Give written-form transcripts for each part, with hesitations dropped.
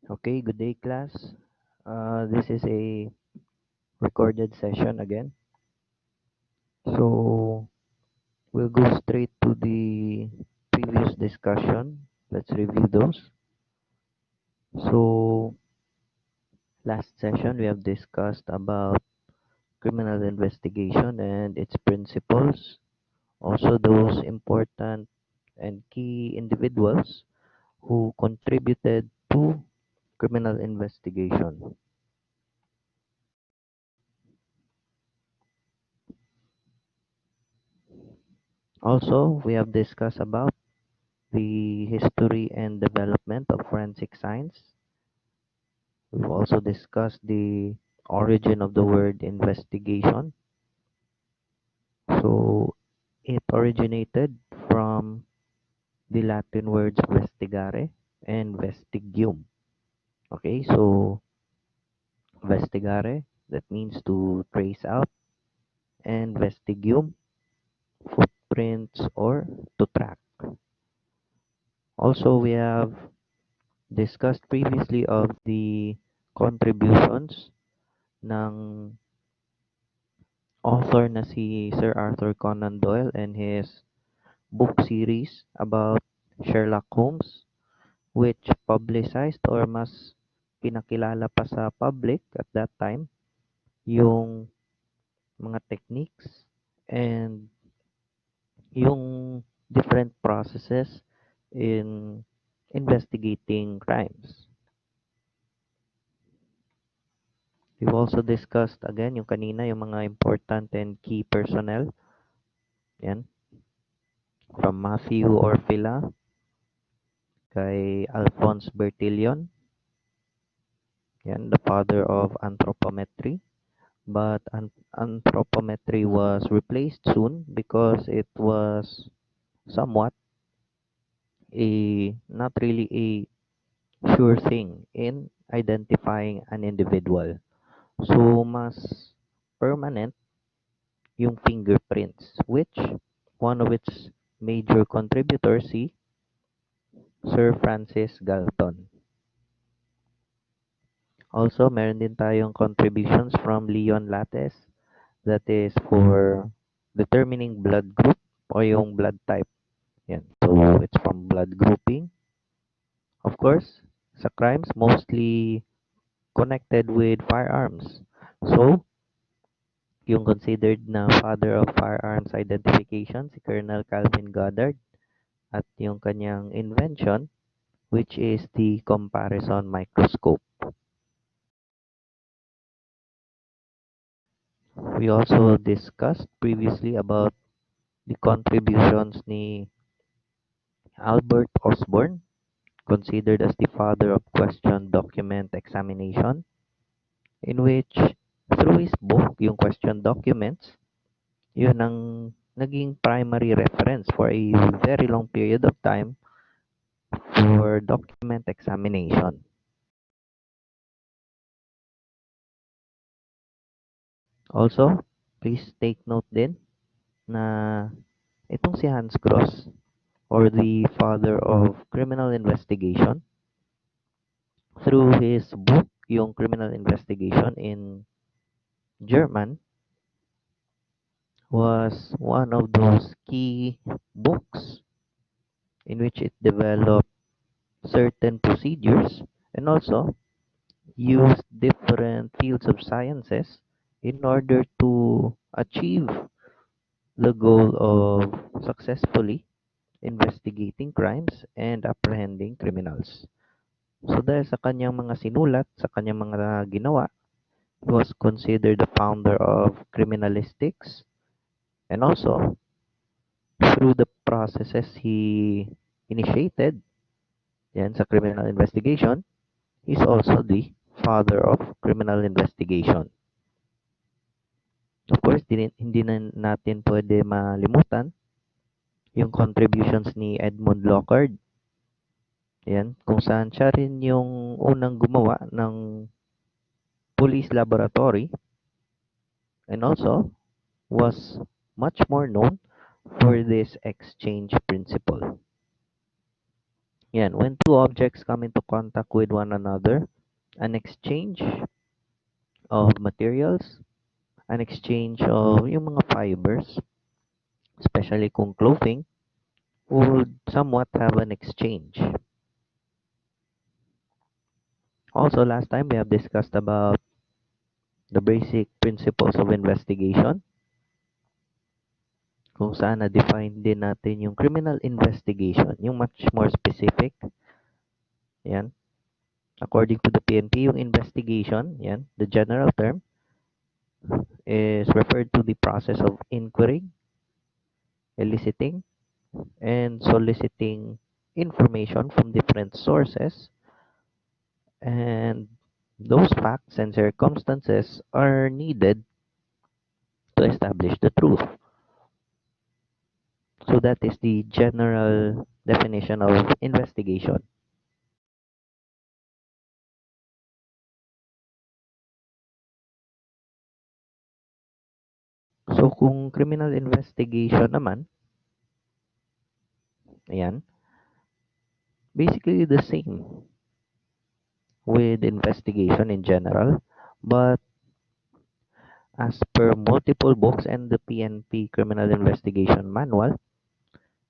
Okay, good day, class. This is a recorded session again. So we'll go straight to the previous discussion. Let's review those. So last session we have discussed about criminal investigation and its principles, also those important and key individuals who contributed to criminal investigation. Also, we have discussed about the history and development of forensic science. We've also discussed the origin of the word investigation. So it originated from the Latin words vestigare and vestigium. Okay, so vestigare, that means to trace out, and vestigium, footprints or to track. Also, we have discussed previously of the contributions ng author na si Sir Arthur Conan Doyle and his book series about Sherlock Holmes, which publicized or mas pinakilala pa sa public at that time yung mga techniques and yung different processes in investigating crimes. We've also discussed again yung kanina yung mga important and key personnel. Yan. From Matthew Orfila kay Alphonse Bertillon, yan, the father of anthropometry. But anthropometry was replaced soon because it was somewhat a not really a sure thing in identifying an individual. So mas permanent yung fingerprints, which one of its major contributors si Sir Francis Galton. Also, meron din tayong contributions from Leon Lattes, that is for determining blood group o yung blood type. Yan. So, it's from blood grouping. Of course, sa crimes, mostly connected with firearms. So, yung considered na father of firearms identification, si Colonel Calvin Goddard, at yung kanyang invention, which is the comparison microscope. We also discussed previously about the contributions ni Albert Osborne, considered as the father of question document examination, in which through his book, yung question documents, yun ang naging primary reference for a very long period of time for document examination. Also, please take note din na itong si Hans Gross, or the father of criminal investigation, through his book, yung Criminal Investigation in German, was one of those key books in which it developed certain procedures and also used different fields of sciences in order to achieve the goal of successfully investigating crimes and apprehending criminals. So dahil sa kanyang mga sinulat, sa kanyang mga ginawa, he was considered the founder of criminalistics, and also through the processes he initiated yan sa criminal investigation, he's also the father of criminal investigation. Of course, hindi na natin pwede malimutan yung contributions ni Edmund Lockhart. Yan, kung saan siya rin yung unang gumawa ng police laboratory, and also was much more known for this exchange principle. Yan, when two objects come into contact with one another, an exchange of materials, an exchange of yung mga fibers, especially kung clothing, would somewhat have an exchange. Also, last time we have discussed about the basic principles of investigation, kung saan na-define din natin yung criminal investigation, yung much more specific. Yan. According to the PNP, yung investigation, yan, the general term, is referred to the process of inquiry, eliciting, and soliciting information from different sources, and those facts and circumstances are needed to establish the truth. So that is the general definition of investigation. So kung criminal investigation naman, ayan, basically the same with investigation in general, but as per multiple books and the PNP Criminal Investigation Manual,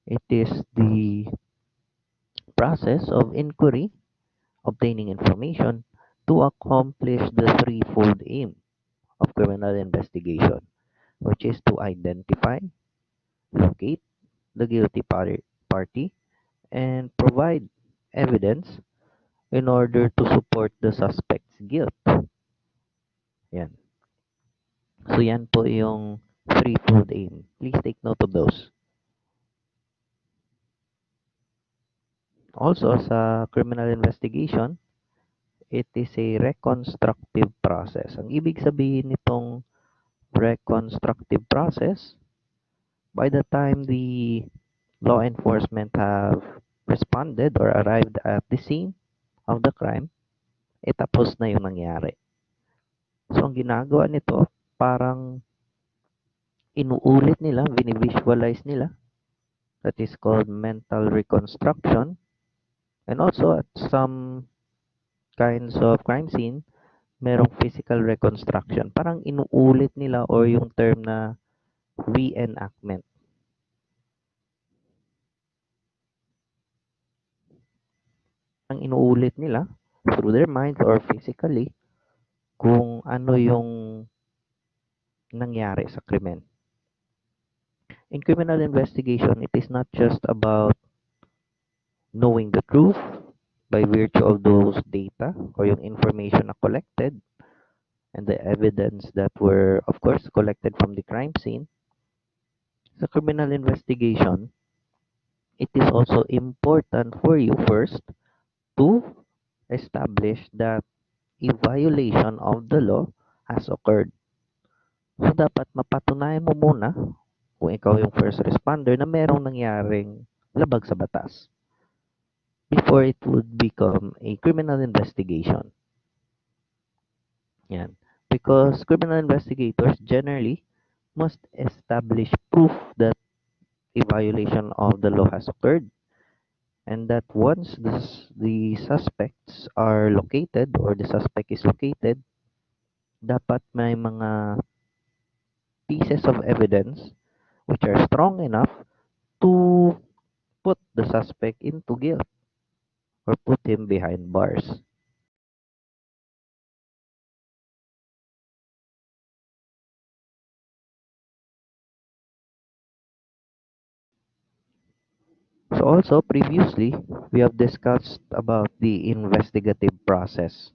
it is the process of inquiry, obtaining information to accomplish the threefold aim of criminal investigation, which is to identify, locate the guilty party, and provide evidence in order to support the suspect's guilt. Yan. So yan po yung threefold aim. Please take note of those. Also, sa criminal investigation, it is a reconstructive process. Ang ibig sabihin nitong reconstructive process, by the time the law enforcement have responded or arrived at the scene of the crime, tapos na yung nangyari. So, ang ginagawa nito, parang inuulit nila, visualize nila. That is called mental reconstruction. And also, at some kinds of crime scene, merong physical reconstruction. Parang inuulit nila or yung term na reenactment. Ang inuulit nila through their minds or physically kung ano yung nangyari sa krimen. In criminal investigation, it is not just about knowing the truth by virtue of those data or yung information na collected and the evidence that were, of course, collected from the crime scene. Sa criminal investigation, it is also important for you first to establish that a violation of the law has occurred. So, dapat mapatunayan mo muna kung ikaw yung first responder na merong nangyaring labag sa batas before it would become a criminal investigation. Yan. Because criminal investigators generally must establish proof that a violation of the law has occurred and that once the suspects are located or the suspect is located, dapat may mga pieces of evidence which are strong enough to put the suspect into guilt or put him behind bars. So also previously, we have discussed about the investigative process.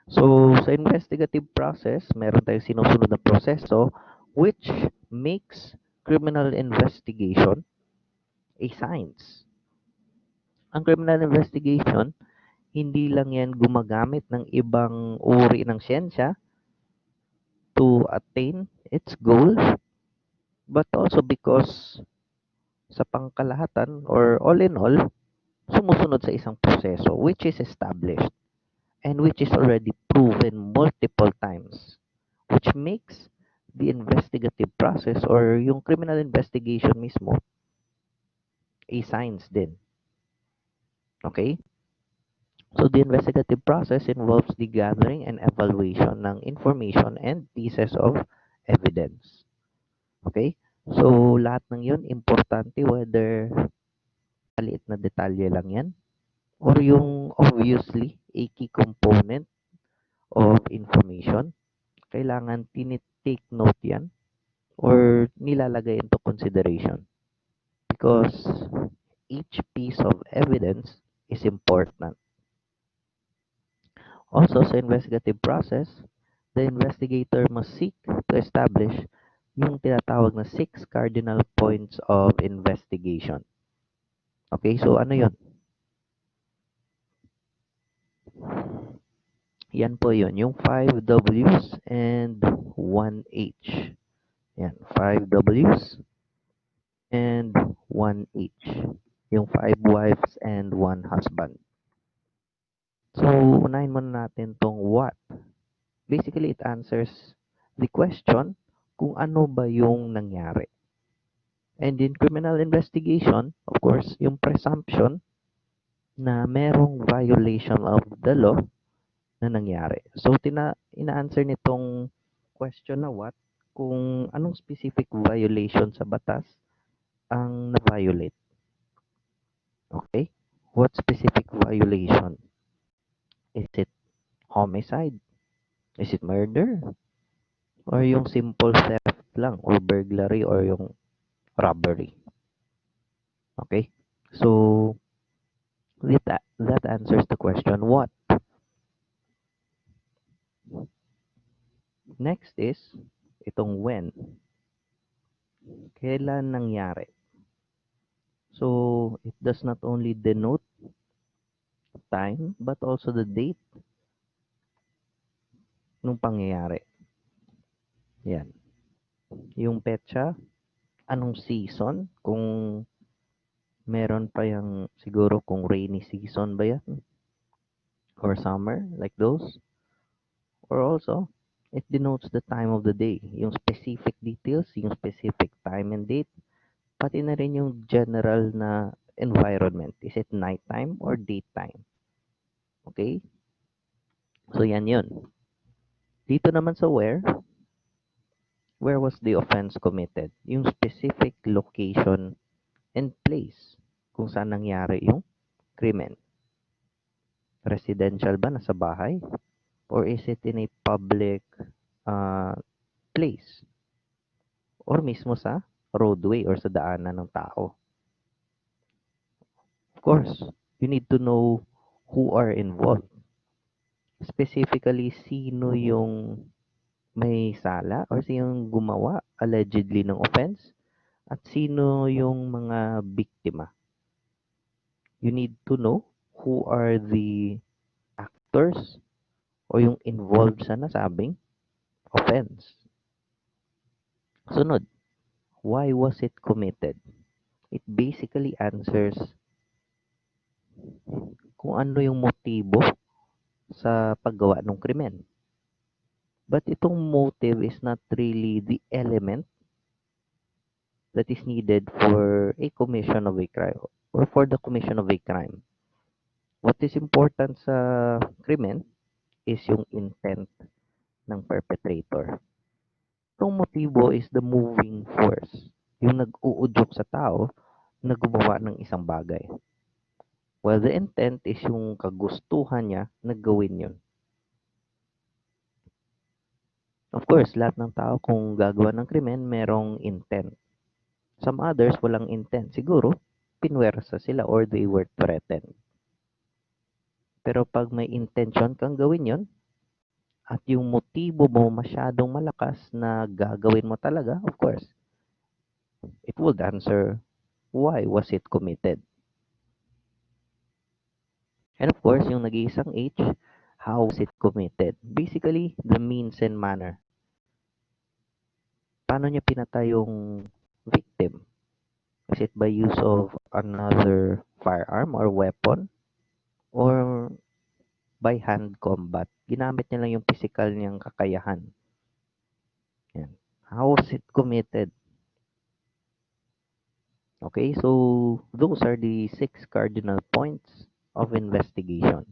So sa investigative process, meron tayong sinusunod na proseso which makes criminal investigation a science. Ang criminal investigation, hindi lang yan gumagamit ng ibang uri ng siyensya to attain its goal, but also because sa pangkalahatan or all in all, sumusunod sa isang proseso which is established and which is already proven multiple times, which makes the investigative process or yung criminal investigation mismo a science din. Okay? So the investigative process involves the gathering and evaluation ng information and pieces of evidence. Okay? So lahat ng 'yon importante whether maliit na detalye lang 'yan or yung obviously a key component of information, kailangan tinitake note 'yan or nilalagay into consideration because each piece of evidence is important. Also, sa investigative process, the investigator must seek to establish yung tinatawag na 6 cardinal points of investigation. Okay, so ano yun? Yan po yun, yung 5 Ws and 1 H. Yan, 5 Ws and 1 H. Yung 5 wives and 1 husband. So, unahin muna natin tong what. Basically, it answers the question kung ano ba yung nangyari. And in criminal investigation, of course, yung presumption na merong violation of the law na nangyari. So, ina-answer nitong question na what kung anong specific violation sa batas ang na-violate. Okay? What specific violation? Is it homicide? Is it murder? Or yung simple theft lang or burglary or yung robbery? Okay? So, that answers the question what. Next is itong when. Kailan nangyari? So, it does not only denote time but also the date nung pangyayari. Yan. Yung petsa, anong season, kung meron pa yung siguro kung rainy season ba yan or summer like those. Or also, it denotes the time of the day, yung specific details, yung specific time and date, pati na rin yung general na environment. Is it nighttime or daytime? Okay? So, yan yun. Dito naman sa where was the offense committed? Yung specific location and place kung saan nangyari yung krimen. Residential ba? Nasa bahay? Or is it in a public uh, place? Or mismo sa roadway or sa daanan ng tao? Of course, you need to know who are involved. Specifically, sino yung may sala or sino yung gumawa allegedly ng offense at sino yung mga biktima. You need to know who are the actors o yung involved sa nasabing offense. Sunod, why was it committed? It basically answers kung ano yung motibo sa paggawa ng krimen. But itong motive is not really the element that is needed for a commission of a crime or for the commission of a crime. What is important sa krimen is yung intent ng perpetrator. Itong motibo is the moving force, yung nag-uudyok sa tao na gumawa ng isang bagay. While the intent is yung kagustuhan niya na gawin yun. Of course, lahat ng tao kung gagawa ng krimen, merong intent. Some others, walang intent. Siguro, pinwersa sila or they were threatened. Pero pag may intention kang gawin yon at yung motibo mo masyadong malakas na gagawin mo talaga, of course, it would answer why was it committed. And of course, yung nag-iisang H, how was it committed? Basically, the means and manner. Paano niya pinatay yung victim? Is it by use of another firearm or weapon? Or by hand combat? Ginamit niya lang yung physical niyang kakayahan. Yan. How was it committed? Okay, so those are the 6 cardinal points of investigation.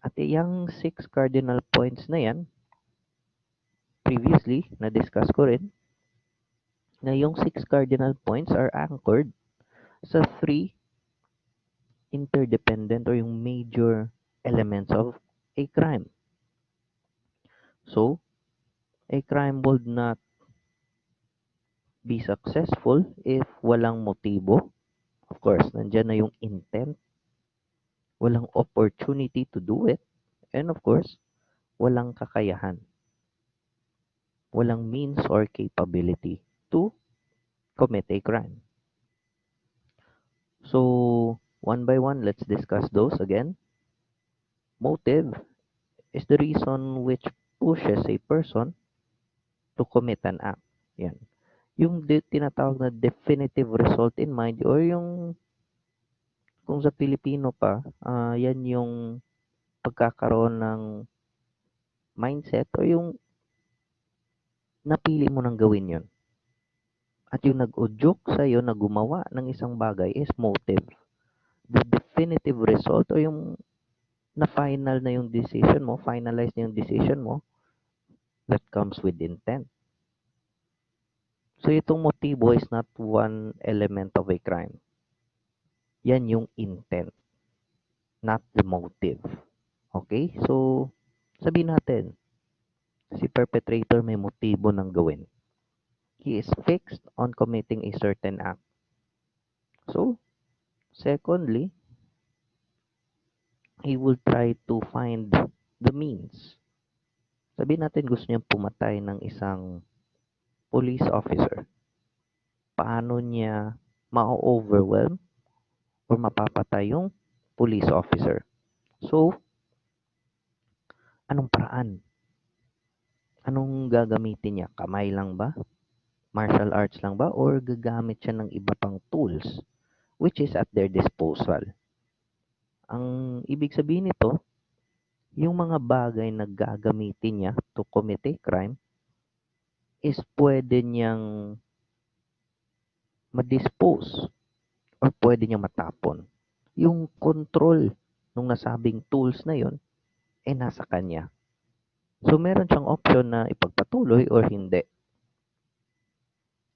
At yung 6 cardinal points na yan, previously, na-discuss ko rin, na yung 6 cardinal points are anchored sa 3 interdependent or yung major elements of a crime. So, a crime would not be successful if walang motibo. Of course, nandyan na yung intent, walang opportunity to do it, and of course, walang kakayahan, walang means or capability to commit a crime. So, one by one, let's discuss those again. Motive is the reason which pushes a person to commit an act. Yan. Yung tinatawag na definitive result in mind or yung kung sa Pilipino pa, yan yung pagkakaroon ng mindset o yung napili mo nang gawin yon. At yung nag-udyok sa'yo na gumawa ng isang bagay is motive. The definitive result o yung na-final na yung decision mo, finalize na yung decision mo, that comes with intent. So, itong motibo is not one element of a crime. Yan yung intent, not the motive. Okay? So, sabihin natin, si perpetrator may motibo ng gawin. He is fixed on committing a certain act. So, secondly, he will try to find the means. Sabihin natin gusto niyang pumatay ng isang police officer. Paano niya ma-overwhelm or mapapatay yung police officer? So, anong paraan? Anong gagamitin niya? Kamay lang ba? Martial arts lang ba? Or gagamit siya ng iba pang tools which is at their disposal? Ang ibig sabihin nito, yung mga bagay na gagamitin niya to commit a crime is pwede niyang ma-dispose or pwede niyang matapon. Yung control ng nasabing tools na yon ay nasa kanya. So, meron siyang option na ipagpatuloy or hindi.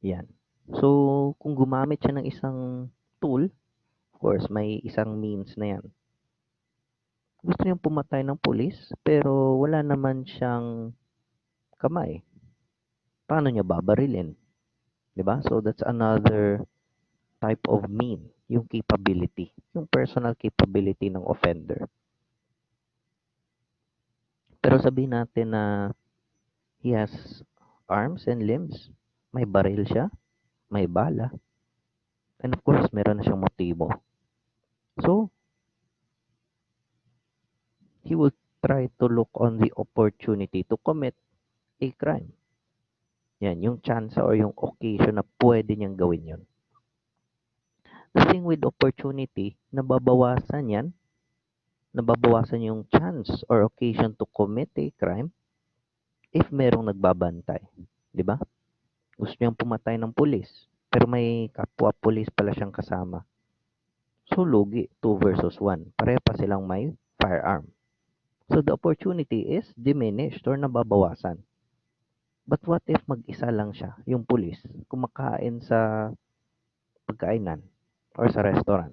Yan. So, kung gumamit siya ng isang tool, of course, may isang means na yan. Gusto niyang pumatay ng pulis, pero wala naman siyang kamay. Paano niya babarilin? Diba? So, that's another type of mean, yung capability, yung personal capability ng offender. Pero sabihin natin na he has arms and limbs, may baril siya, may bala, and of course, meron na siyang motibo. So, he will try to look on the opportunity to commit a crime. Yan, yung chance or yung occasion na pwede niyang gawin yun. The thing with opportunity, nababawasan yung chance or occasion to commit a crime if merong nagbabantay. Di ba? Gusto niyang pumatay ng pulis, pero may kapwa pulis pala siyang kasama. So, lugi, 2 versus 1. Pareho pa silang may firearm. So, the opportunity is diminished or nababawasan. But what if mag-isa lang siya, yung pulis, kumakain sa pagkainan or sa restaurant?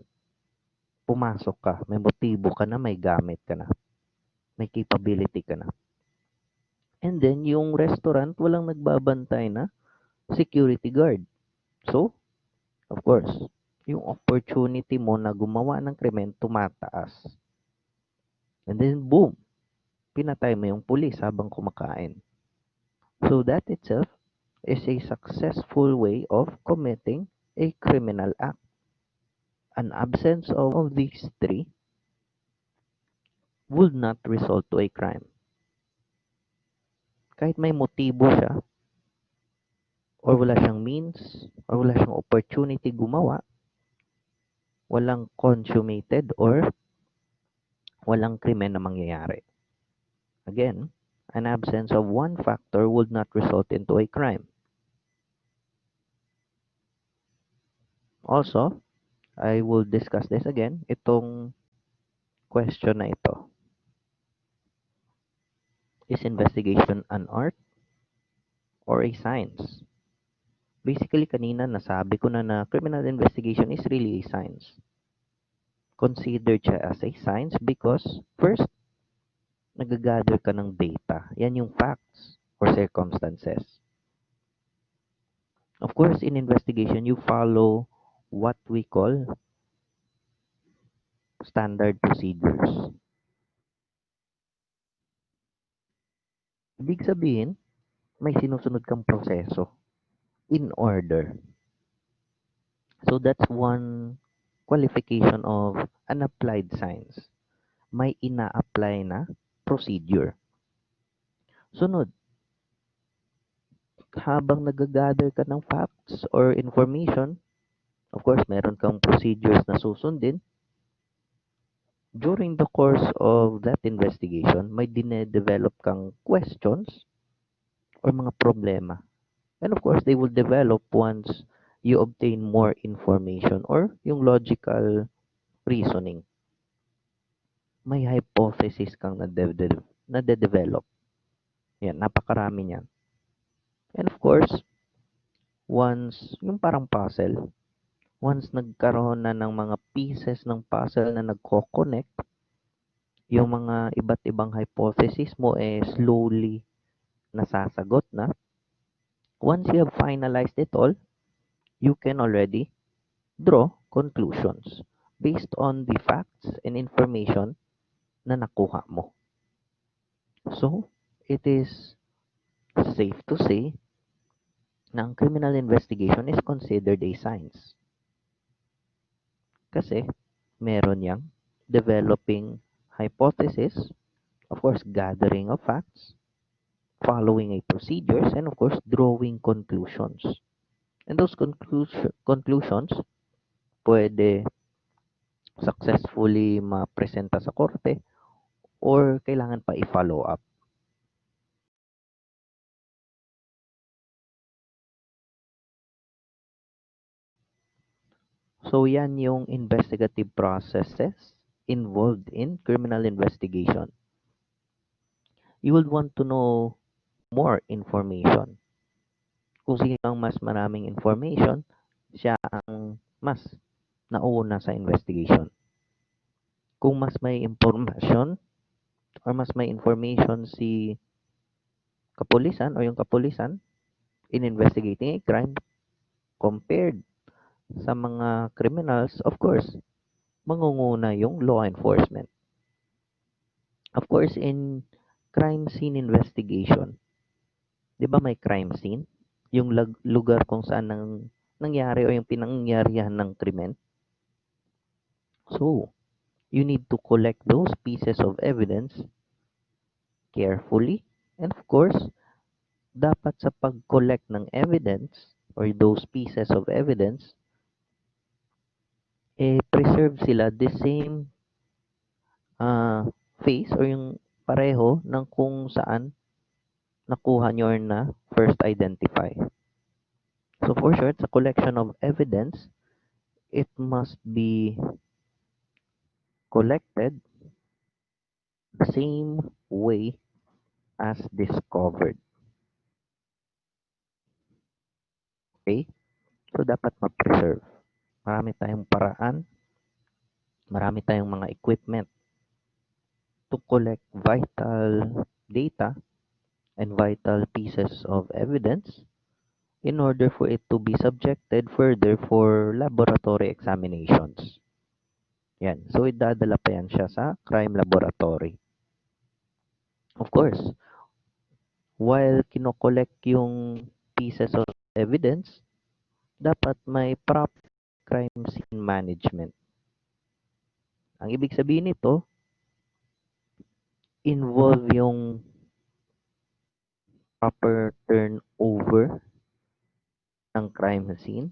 Pumasok ka, may motibo ka na, may gamit ka na, may capability ka na. And then, yung restaurant, walang nagbabantay na security guard. So, of course, yung opportunity mo na gumawa ng krimen tumataas. And then, boom, pinatay mo yung pulis habang kumakain. So, that itself is a successful way of committing a criminal act. An absence of these 3 would not result to a crime. Kahit may motibo siya, or wala siyang means, or wala siyang opportunity gumawa, walang consummated or walang krimen na mangyayari. Again, an absence of one factor would not result into a crime. Also, I will discuss this again. Itong question na ito. Is investigation an art or a science? Basically, kanina nasabi ko na criminal investigation is really a science. Considered siya as a science because first, nagagather ka ng data. Yan yung facts or circumstances. Of course, in investigation, you follow what we call standard procedures. Ibig sabihin, may sinusunod kang proseso in order. So that's one qualification of an applied science. May ina-apply na procedure. Sunod, habang nagagather ka ng facts or information, of course, meron kang procedures na susundin. During the course of that investigation, may dinedevelop kang questions or mga problema. And of course, they will develop once you obtain more information or yung logical reasoning. May hypothesis kang nade-develop. Yan, napakarami niyan. And of course, once, yung parang puzzle, once nagkaroon na ng mga pieces ng puzzle na nagko-connect, yung mga iba't ibang hypothesis mo slowly nasasagot na. Once you have finalized it all, you can already draw conclusions based on the facts and information na nakuha mo. So, it is safe to say na ang criminal investigation is considered a science. Kasi meron yang developing hypothesis, of course, gathering of facts, following a procedures, and of course, drawing conclusions. And those conclusions pwede successfully ma-presenta sa korte or kailangan pa i-follow up. So yan yung investigative processes involved in criminal investigation. You would want to know more information. Kung sino ang mas maraming information, siya ang mas nauna sa investigation. Kung mas may impormasyon or mas may information si kapulisan o yung kapulisan in investigating a crime compared sa mga criminals, of course, mangunguna yung law enforcement. Of course, in crime scene investigation, di ba may crime scene? Yung lugar kung saan nangyari o yung pinangyarihan ng krimen. So, you need to collect those pieces of evidence carefully. And of course, dapat sa pag-collect ng evidence or those pieces of evidence, preserve sila the same phase or yung pareho ng kung saan nakuha nyo or na first identify. So for sure, sa collection of evidence, it must be collected the same way as discovered. Okay? So dapat ma-preserve. Marami tayong paraan, marami tayong mga equipment to collect vital data and vital pieces of evidence in order for it to be subjected further for laboratory examinations. Yan. So, idadala pa yan siya sa crime laboratory. Of course, while kinokollect yung pieces of evidence, dapat may proper crime scene management. Ang ibig sabihin nito, involve yung proper turnover ng crime scene.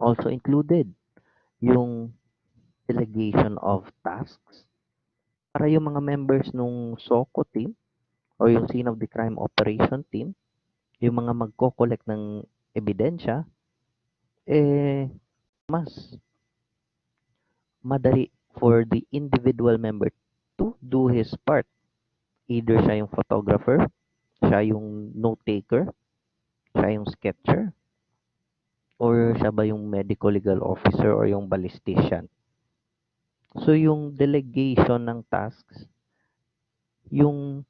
Also included yung delegation of tasks para yung mga members nung SOCO team or yung scene of the crime operation team, yung mga magko-collect ng ebidensya, eh, mas madali for the individual member to do his part. Either siya yung photographer, siya yung note taker, siya yung sketcher, or siya ba yung medical legal officer or yung ballistician. So yung delegation ng tasks, yung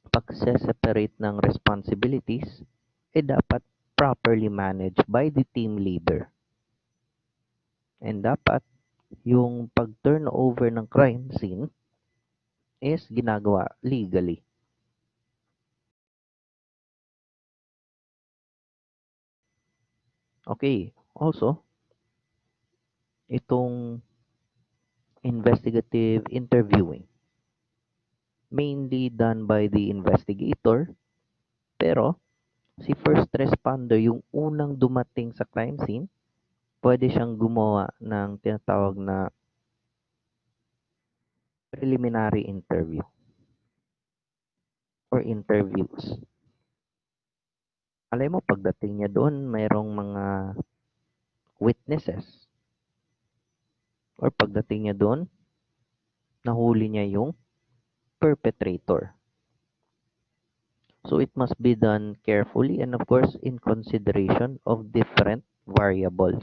pagse-separate ng responsibilities, dapat properly managed by the team leader. And dapat yung pag-turnover ng crime scene is ginagawa legally. Okay, also, itong investigative interviewing, mainly done by the investigator, pero si first responder yung unang dumating sa crime scene, pwede siyang gumawa ng tinatawag na preliminary interview or interviews. Alam mo, pagdating niya doon, mayroong mga witnesses. Or pagdating niya doon, nahuli niya yung perpetrator. So it must be done carefully and of course in consideration of different variables.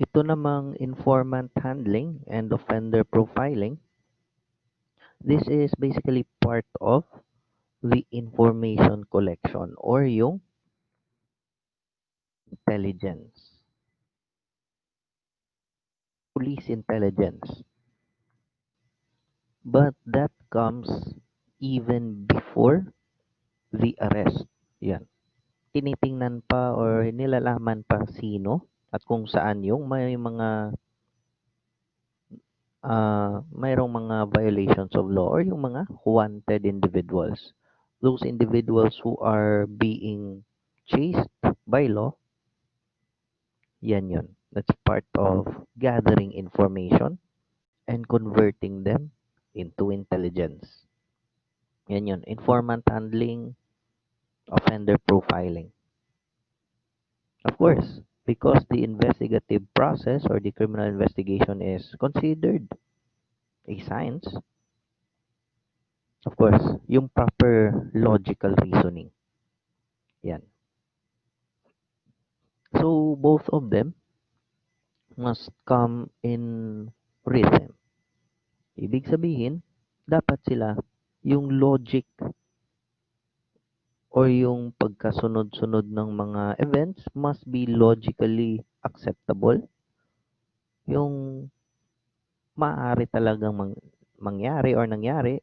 Ito namang informant handling and offender profiling, this is basically part of the information collection or yung intelligence, police intelligence. But that comes even before the arrest. Yan. Tinitingnan pa or nilalaman pa sino at kung saan yung may mga mayroong mga violations of law or yung mga wanted individuals. Those individuals who are being chased by law, yan yun. That's part of gathering information and converting them into intelligence. Yan yun. Informant handling, offender profiling. Of course, because the investigative process or the criminal investigation is considered a science, of course, yung proper logical reasoning. Yan. So, both of them must come in rhythm. Ibig sabihin, dapat sila yung logic or yung pagkasunod-sunod ng mga events must be logically acceptable. Yung maaari talagang mangyari or nangyari.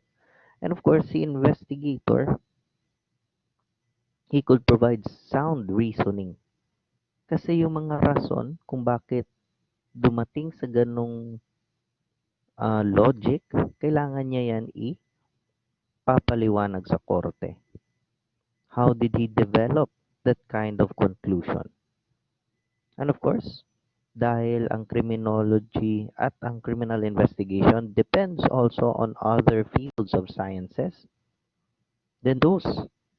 And of course, the investigator, he could provide sound reasoning. Kasi yung mga rason kung bakit dumating sa ganong logic, kailangan niya yan ipapaliwanag sa korte. How did he develop that kind of conclusion? And of course, dahil ang criminology at ang criminal investigation depends also on other fields of sciences, then those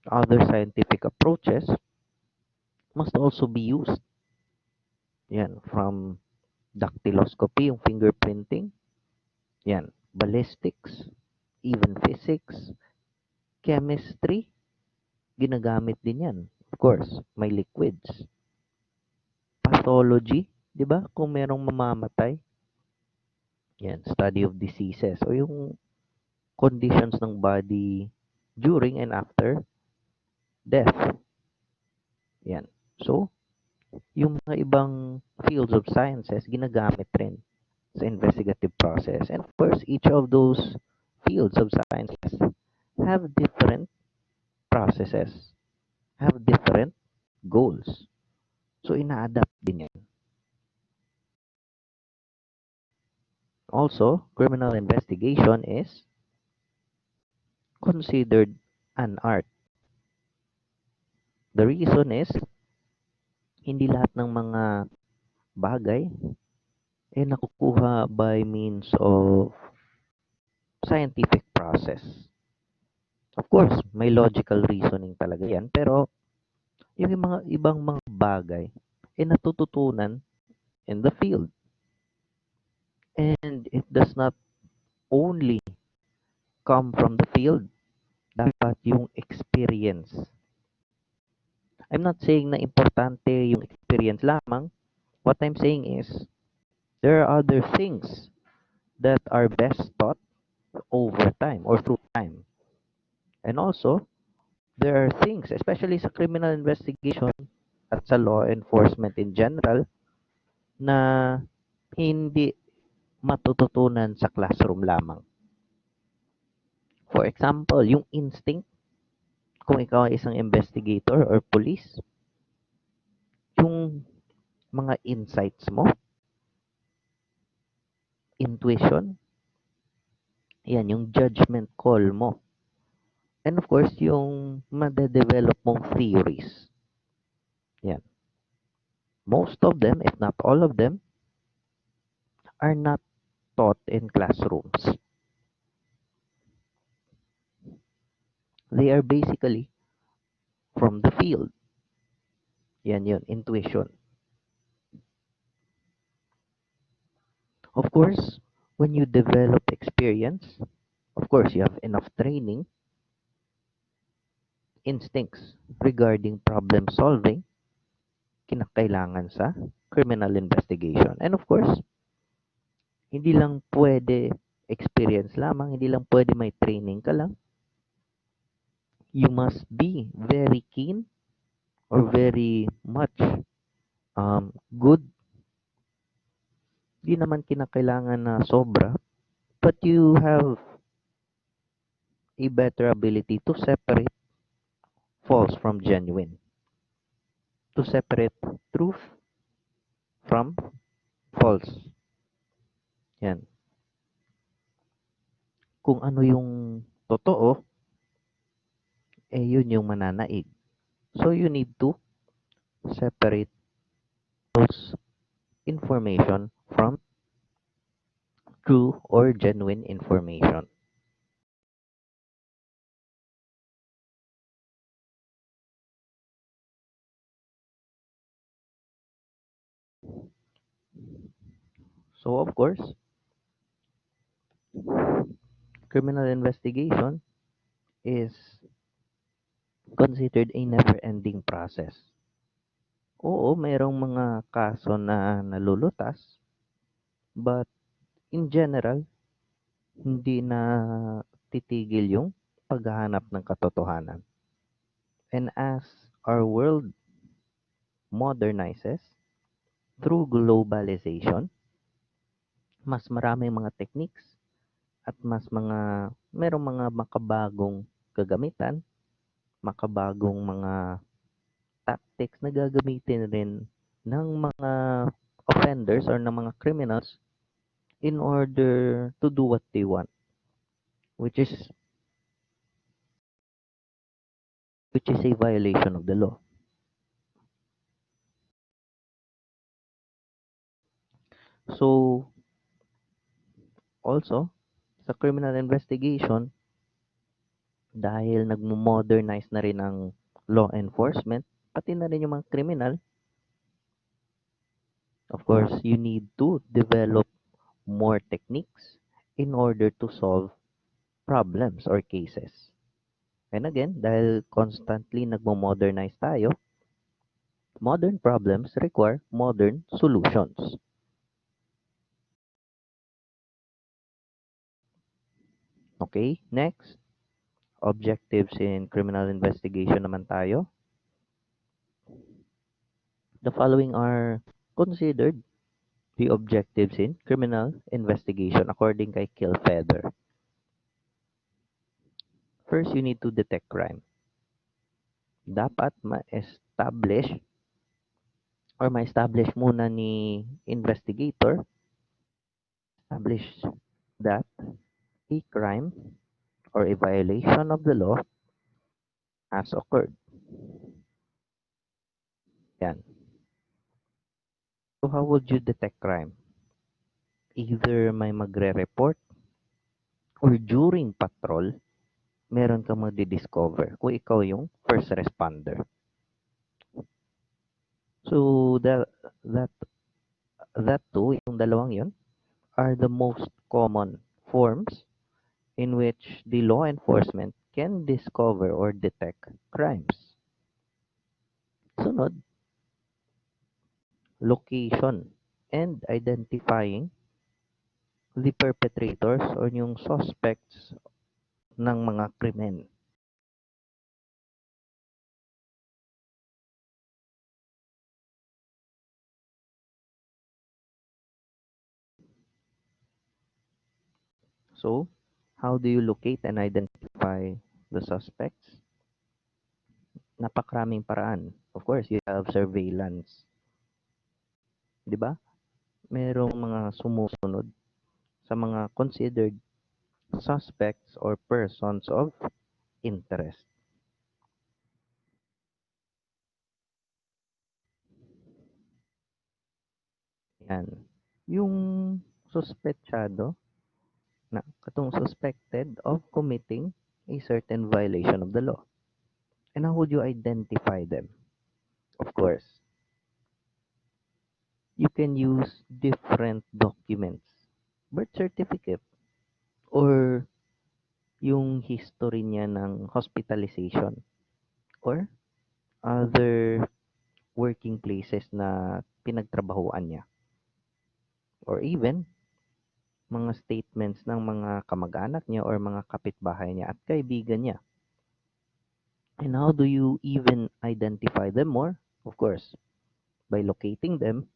other scientific approaches must also be used. Yan, from dactyloscopy, yung fingerprinting, yan, ballistics, even physics, chemistry, ginagamit din yan. Of course, may liquids. Pathology, di ba? Kung merong mamamatay, yan, study of diseases o yung conditions ng body during and after death. Yan. So, yung mga ibang fields of sciences, ginagamit rin sa investigative process. And of course, each of those fields of sciences have different processes, have different goals. So, ina-adapt din yan. Also, criminal investigation is considered an art. The reason is hindi lahat ng mga bagay nakukuha by means of scientific process. Of course, may logical reasoning talaga yan, pero yung mga ibang mga bagay natututunan in the field. And it does not only come from the field, dapat yung experience. I'm not saying na importante yung experience lamang. What I'm saying is, there are other things that are best taught over time or through time. And also, there are things, especially sa criminal investigation at sa law enforcement in general, na hindi matututunan sa classroom lamang. For example, yung instinct, kung ikaw ay isang investigator or police, yung mga insights mo, intuition, yan, yung judgment call mo. And of course, yung madedevelop mong theories. Yan. Most of them, if not all of them, are not taught in classrooms. They are basically from the field. Yan yun, intuition. Of course, when you develop experience, of course, you have enough training, instincts regarding problem solving, kinakailangan sa criminal investigation. And of course, hindi lang pwede experience lamang, hindi lang pwede may training ka lang. You must be very keen or very much good. Di naman kinakailangan na sobra, but you have a better ability to separate false from genuine, to separate truth from false. Yan. Kung ano yung totoo, yun yung mananaig. So you need to separate false information from true or genuine information. So of course, criminal investigation is considered a never-ending process. Oo, mayroong mga kaso na nalulutas, but in general, hindi na titigil yung paghahanap ng katotohanan. And as our world modernizes through globalization, mas maraming mga techniques at merong mga makabagong kagamitan, makabagong mga tactics na gagamitin rin ng mga offenders or ng mga criminals in order to do what they want, which is a violation of the law. So also sa criminal investigation, dahil nagmo-modernize na rin ang law enforcement, pati na rin yung mga criminal, of course, you need to develop more techniques in order to solve problems or cases. And again, dahil constantly nagmo-modernize tayo, modern problems require modern solutions. Okay, next. Objectives in criminal investigation naman tayo. The following are considered the objectives in criminal investigation according kay Kilfeather. First, you need to detect crime. Dapat ma-establish or ma-establish muna ni investigator establish that a crime or a violation of the law has occurred. Yan. So how would you detect crime? Either may magre-report or during patrol, meron kang madi-discover kung ikaw yung first responder. So that that two, yung dalawang yun, are the most common forms in which the law enforcement can discover or detect crimes. Sunod, location and identifying the perpetrators or yung suspects ng mga krimen. So, how do you locate and identify the suspects? Napakaraming paraan. Of course, you have surveillance. 'Di ba? Merong mga sumusunod sa mga considered suspects or persons of interest. Yan. Yung suspetsado na katong suspected of committing a certain violation of the law. And how would you identify them? Of course, you can use different documents. Birth certificate or yung history niya ng hospitalization or other working places na pinagtrabahuan niya or even mga statements ng mga kamag-anak niya or mga kapitbahay niya at kaibigan niya. And how do you even identify them more? Of course, by locating them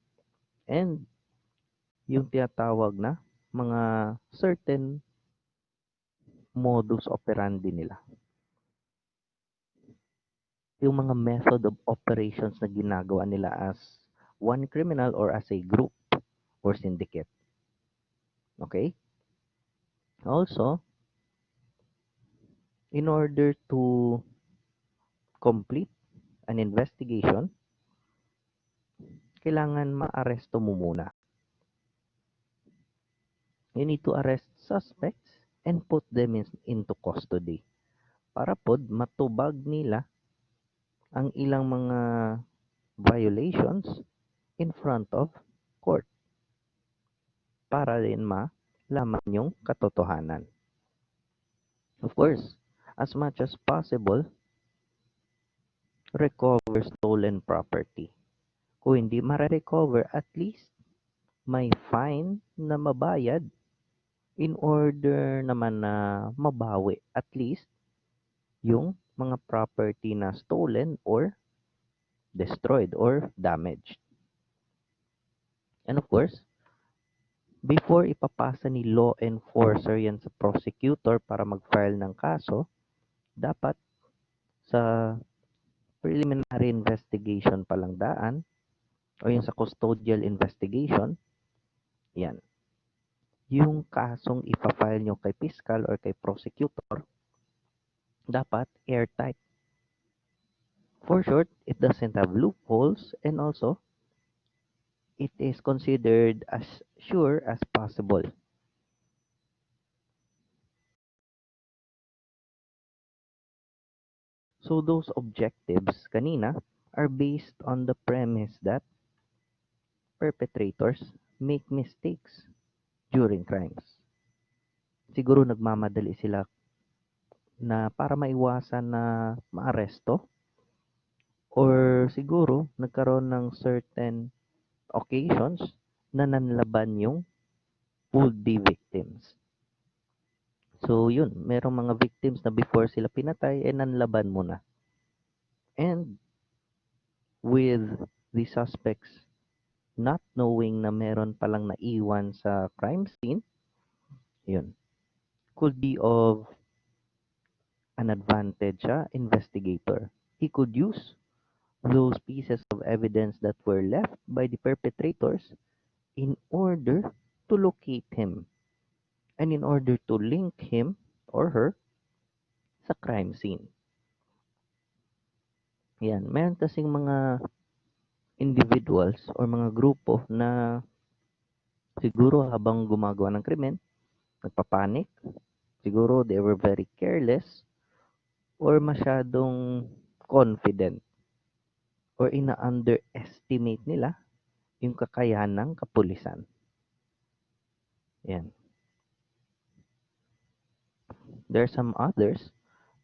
and yung tinatawag na mga certain modus operandi nila. Yung mga method of operations na ginagawa nila as one criminal or as a group or syndicate. Okay? Also, in order to complete an investigation, kailangan maaresto mo muna. You need to arrest suspects and put them into custody para pod matubag nila ang ilang mga violations in front of court para din malaman yung katotohanan. Of course, as much as possible, recover stolen property. Kung hindi ma-recover, at least may fine na mabayad in order naman na mabawi at least yung mga property na stolen or destroyed or damaged. And of course, before ipapasa ni law enforcer yan sa prosecutor para mag-file ng kaso, dapat sa preliminary investigation palang daan o yung sa custodial investigation, yan. Yung kasong ipafile nyo kay fiscal or kay prosecutor, dapat airtight. For short, it doesn't have loopholes and also it is considered as sure as possible. So those objectives kanina are based on the premise that perpetrators make mistakes during crimes. Siguro nagmamadali sila na para maiwasan na maaresto or siguro nagkaroon ng certain occasions na nanlaban yung would-be victims. So yun, merong mga victims na before sila pinatay, nanlaban mo na. And with the suspects not knowing na meron palang naiwan sa crime scene, yun, could be of an advantage sa investigator. He could use those pieces of evidence that were left by the perpetrators in order to locate him and in order to link him or her sa crime scene. Yan, meron kasing mga individuals or mga grupo na siguro habang gumagawa ng krimen, nagpapanik, siguro they were very careless or masyadong confident or ina-underestimate nila yung kakayahan ng kapulisan. Yan. There are some others,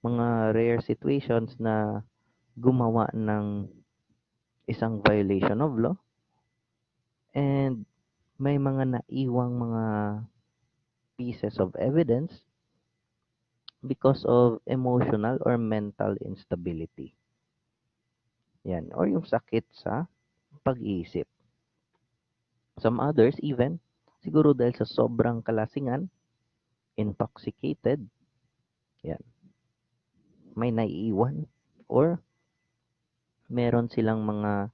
mga rare situations na gumawa ng isang violation of law and may mga naiwang mga pieces of evidence because of emotional or mental instability. Yan. Or yung sakit sa pag-iisip. Some others even, siguro dahil sa sobrang kalasingan, intoxicated, yan, may naiiwan or meron silang mga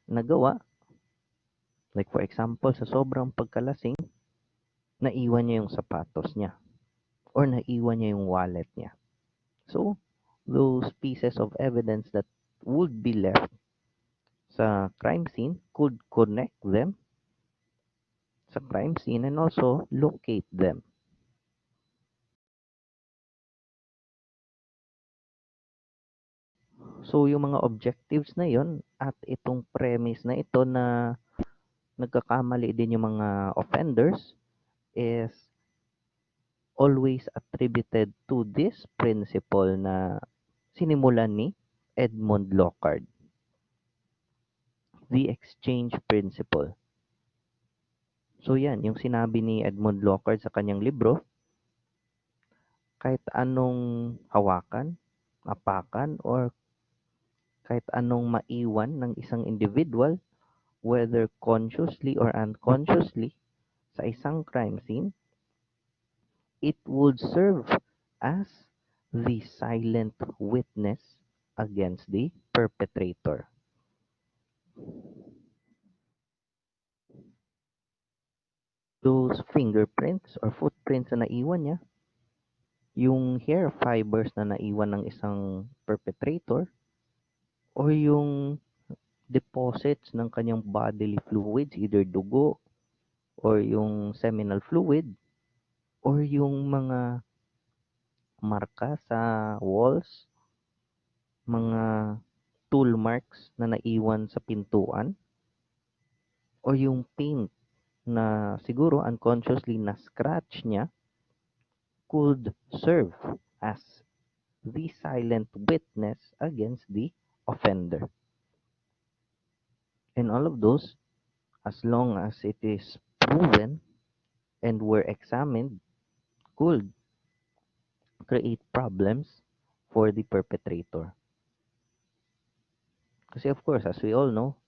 nagawa. Like for example, sa sobrang pagkalasing, naiwan niya yung sapatos niya or naiwan niya yung wallet niya. So, those pieces of evidence that would be left sa crime scene could connect them sa crime scene and also locate them. So, yung mga objectives na yon at itong premise na ito na nagkakamali din yung mga offenders is always attributed to this principle na sinimulan ni Edmund Lockhart, the exchange principle. So yan, yung sinabi ni Edmund Lockhart sa kanyang libro, kahit anong hawakan, apakan, or kahit anong maiwan ng isang individual, whether consciously or unconsciously, sa isang crime scene, it would serve as the silent witness against the perpetrator. Those fingerprints or footprints na naiwan niya, yung hair fibers na naiwan ng isang perpetrator, or yung deposits ng kanyang bodily fluids, either dugo or yung seminal fluid, or yung mga marka sa walls, mga tool marks na naiwan sa pintuan, or yung paint na siguro unconsciously na scratch niya could serve as the silent witness against the offender. And all of those, as long as it is proven and were examined, could create problems for the perpetrator. Kasi of course, as we all know,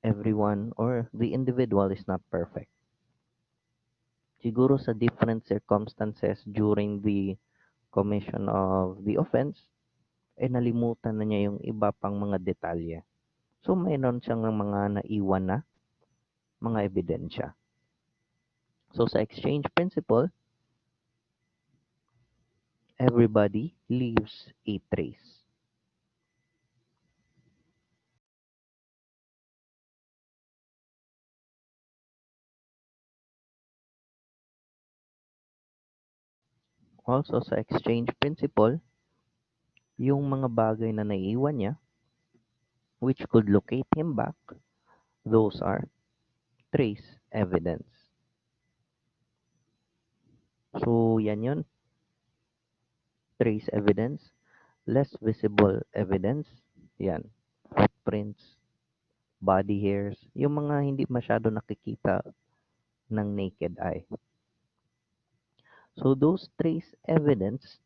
everyone or the individual is not perfect. Siguro sa different circumstances during the commission of the offense, nalimutan na niya yung iba pang mga detalye. So, mayroon siyang mga naiwan na mga ebidensya. So, sa exchange principle, everybody leaves a trace. Also, sa exchange principle, yung mga bagay na naiiwan niya, which could locate him back, those are trace evidence. So, yan yun. Trace evidence, less visible evidence, yan. Footprints, body hairs, yung mga hindi masyado nakikita ng naked eye. So, those trace evidence,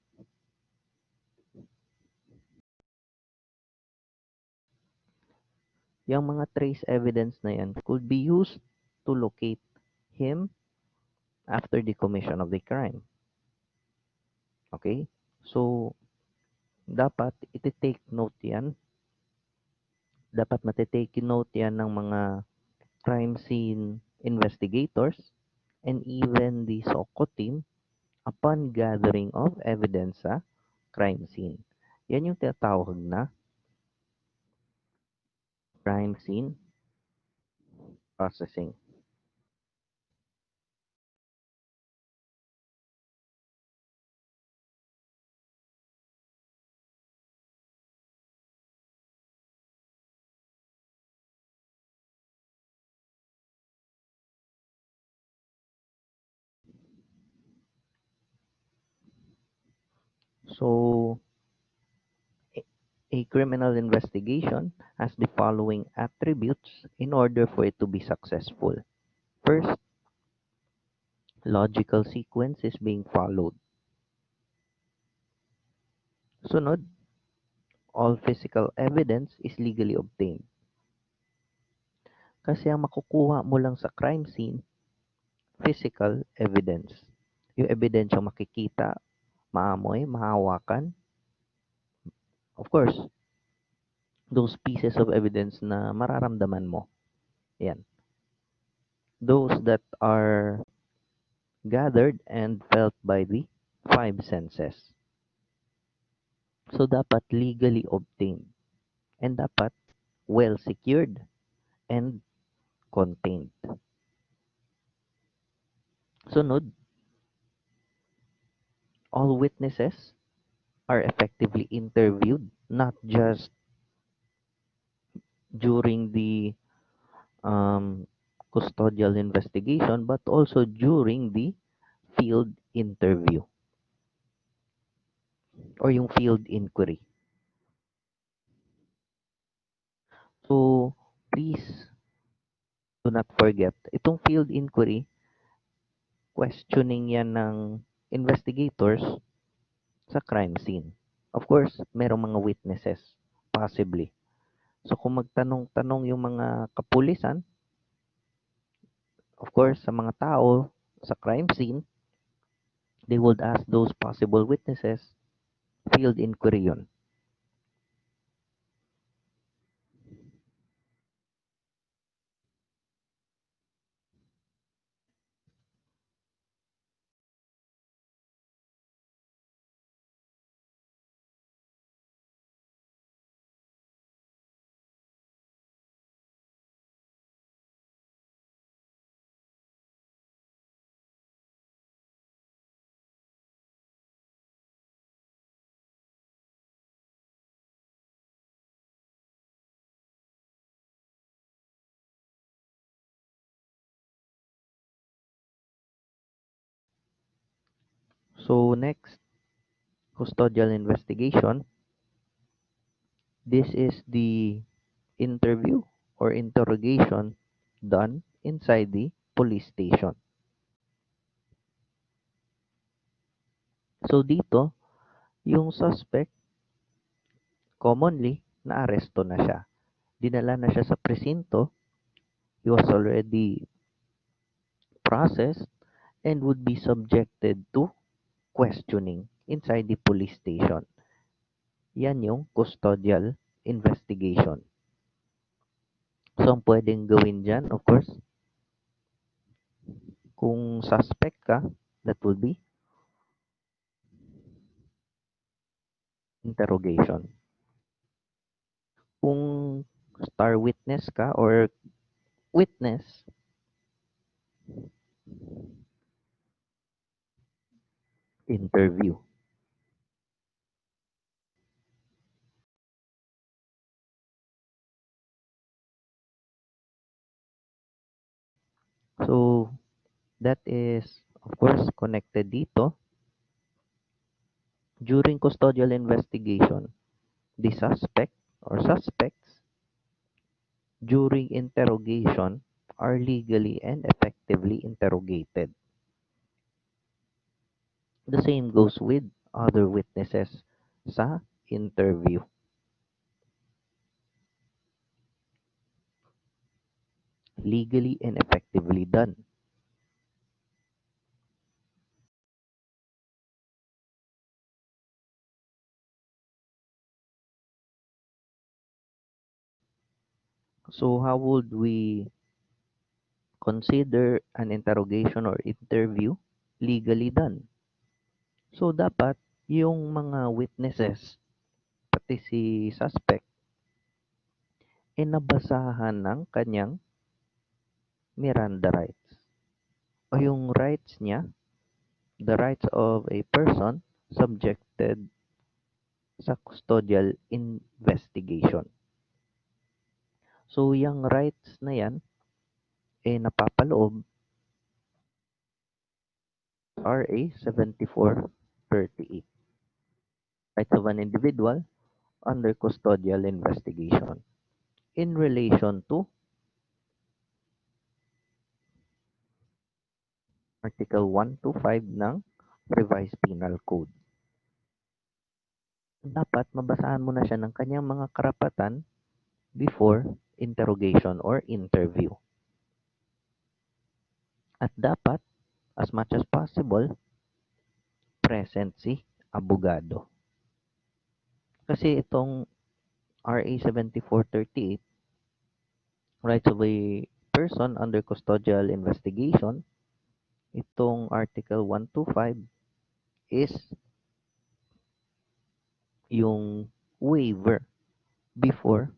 yung mga trace evidence na yan could be used to locate him after the commission of the crime. Okay? So, dapat iti-take note yan. Dapat matitake note yan ng mga crime scene investigators and even the SOCO team upon gathering of evidence sa crime scene. Yan yung tinatawag na crime scene processing. So, a a criminal investigation has the following attributes in order for it to be successful. First, logical sequence is being followed. Sunod, all physical evidence is legally obtained. Kasi ang makukuha mo lang sa crime scene, physical evidence. Yung ebidensyang makikita, maamoy, mahawakan. Of course, those pieces of evidence na mararamdaman mo. Yan. Those that are gathered and felt by the five senses. So, dapat legally obtained and dapat well secured and contained. Sunod, all witnesses are effectively interviewed, not just during the um, custodial investigation, but also during the field interview or yung field inquiry. So, please do not forget, itong field inquiry, questioning yan ng investigators sa crime scene. Of course, merong mga witnesses, possibly. So, kung magtanong-tanong yung mga kapulisan, of course, sa mga tao sa crime scene, they would ask those possible witnesses, field inquiry yun. So, next, custodial investigation. This is the interview or interrogation done inside the police station. So, dito, yung suspect, commonly, naaresto na siya. Dinala na siya sa presinto. He was already processed and would be subjected to questioning inside the police station. Yan yung custodial investigation. So, ang pwedeng gawin dyan, of course, kung suspect ka, that would be interrogation. Kung star witness ka or witness, interview. So, that is, of course, connected dito. During custodial investigation, the suspect or suspects during interrogation are legally and effectively interrogated. The same goes with other witnesses sa interview. Legally and effectively done. So how would we consider an interrogation or interview legally done? So dapat yung mga witnesses, pati si suspect, nabasahan ng kanyang Miranda rights o yung rights niya, the rights of a person subjected sa custodial investigation. So, yung rights na yan, napapaloob RA 7438, rights of an individual under custodial investigation in relation to Article 125 ng Revised Penal Code. Dapat mabasahan mo na siya ng kanyang mga karapatan before interrogation or interview. At dapat, as much as possible, present si abogado. Kasi itong RA 7438, rights of a person under custodial investigation, itong Article 125 is yung waiver before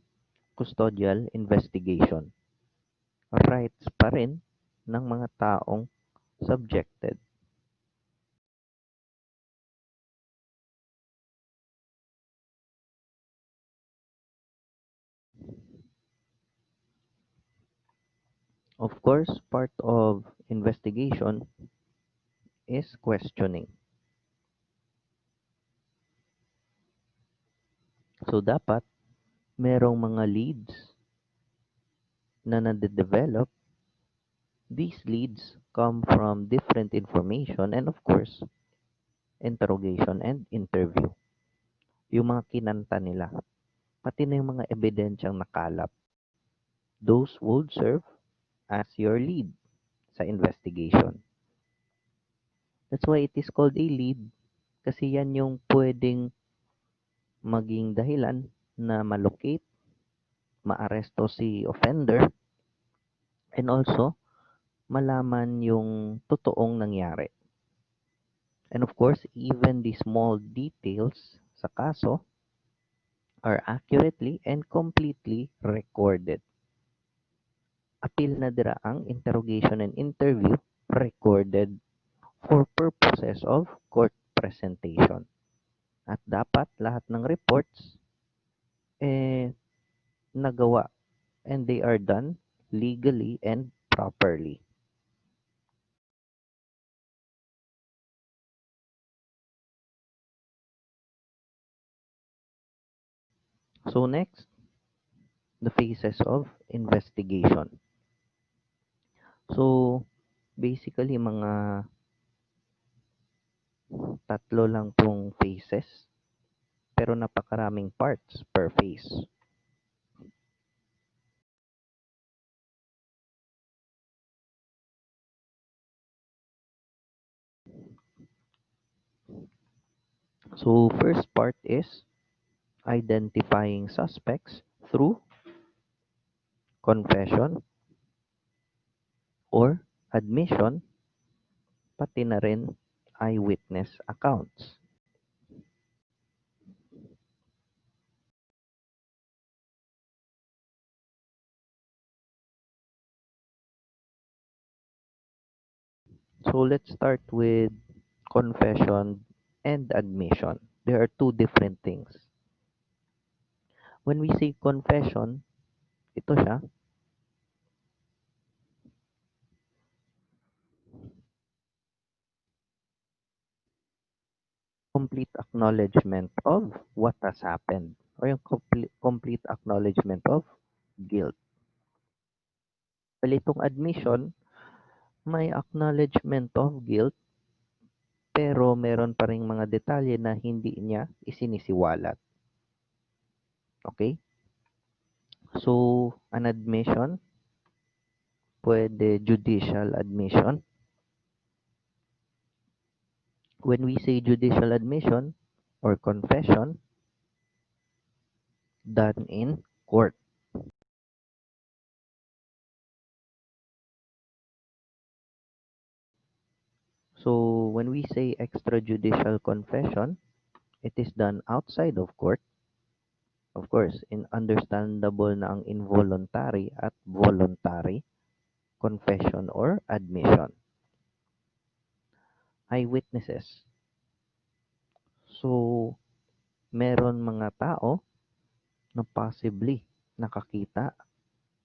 custodial investigation. Rights pa rin ng mga taong subjected. Of course, part of investigation is questioning. So, dapat merong mga leads na nade-develop. These leads come from different information and of course, interrogation and interview. Yung mga kinanta nila, pati na yung mga ebidensyang nakalap. Those would serve as your lead sa investigation. That's why it is called a lead kasi yan yung pwedeng maging dahilan na malocate, maaresto si offender, and also malaman yung totoong nangyari. And of course, even the small details sa kaso are accurately and completely recorded. Apil na dira ang interrogation and interview recorded for purposes of court presentation. At dapat lahat ng reports nagawa and they are done legally and properly. So next, the phases of investigation. So basically mga tatlo lang pong phases pero napakaraming parts per phase. So first part is identifying suspects through confession or admission, pati na rin eyewitness accounts. So let's start with confession and admission. There are two different things. When we say confession, ito siya, complete acknowledgement of what has happened or yung complete acknowledgement of guilt. Well, itong admission, may acknowledgement of guilt pero meron pa ring mga detalye na hindi niya isinisiwalat. Okay? So, an admission, pwede judicial admission. When we say judicial admission or confession, done in court. So, when we say extrajudicial confession, it is done outside of court. Of course, understandable na ang involuntary at voluntary confession or admission. Eyewitnesses. So, meron mga tao na possibly nakakita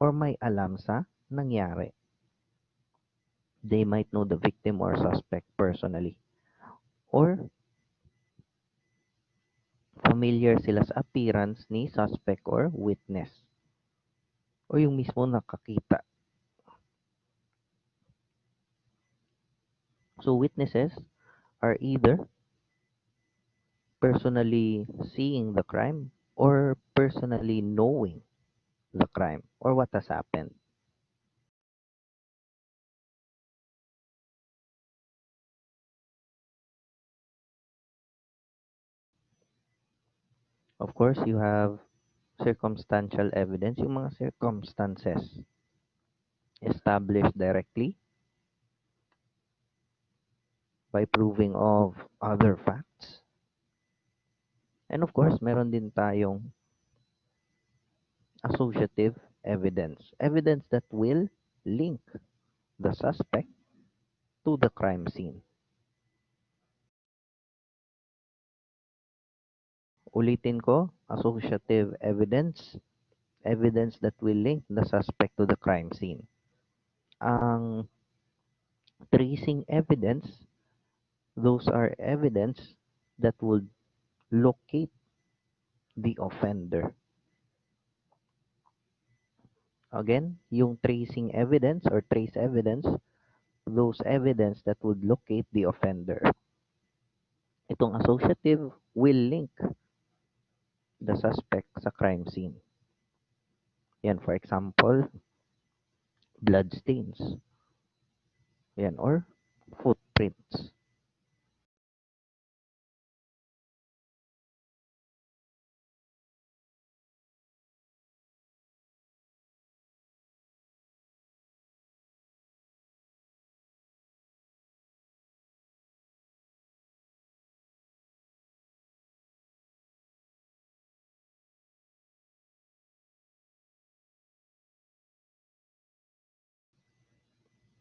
or may alam sa nangyari. They might know the victim or suspect personally. Or familiar sila sa appearance ni suspect or witness. O yung mismo nakakita. So witnesses are either personally seeing the crime or personally knowing the crime or what has happened. Of course, you have circumstantial evidence, yung mga circumstances established directly by proving of other facts. And of course, meron din tayong associative evidence, evidence that will link the suspect to the crime scene. Ulitin ko, associative evidence, evidence that will link the suspect to the crime scene. Ang tracing evidence, those are evidence that would locate the offender. Again, yung tracing evidence or trace evidence, those evidence that would locate the offender. Itong associative will link the suspect sa crime scene. Yan, for example, blood stains. Yan, or footprints.